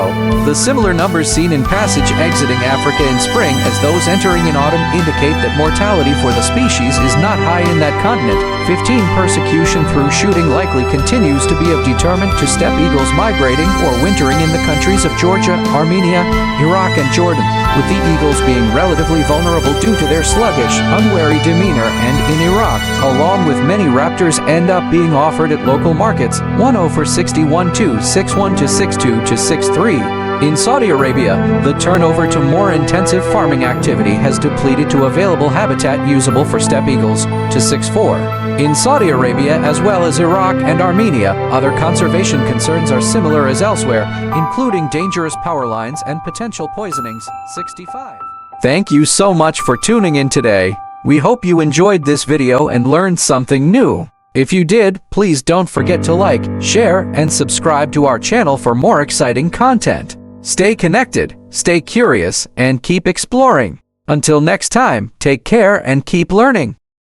The similar numbers seen in passage exiting Africa in spring as those entering in autumn indicate that mortality for the species is not high in that continent. 15. Persecution through shooting likely continues to be of deterrent to steppe eagles migrating or wintering in the countries of Georgia, Armenia, Iraq and Jordan, with the eagles being relatively vulnerable due to their sluggish, unwary demeanor, and in Iraq, along with many raptors end up being offered at local markets. 10 for 61 to 61 to 62 to 63. In Saudi Arabia, the turnover to more intensive farming activity has depleted to available habitat usable for steppe eagles. To 64. In Saudi Arabia as well as Iraq and Armenia, other conservation concerns are similar as elsewhere, including dangerous power lines and potential poisonings. 65. Thank you so much for tuning in today. We hope you enjoyed this video and learned something new. If you did, please don't forget to like, share, and subscribe to our channel for more exciting content. Stay connected, stay curious, and keep exploring. Until next time, take care and keep learning.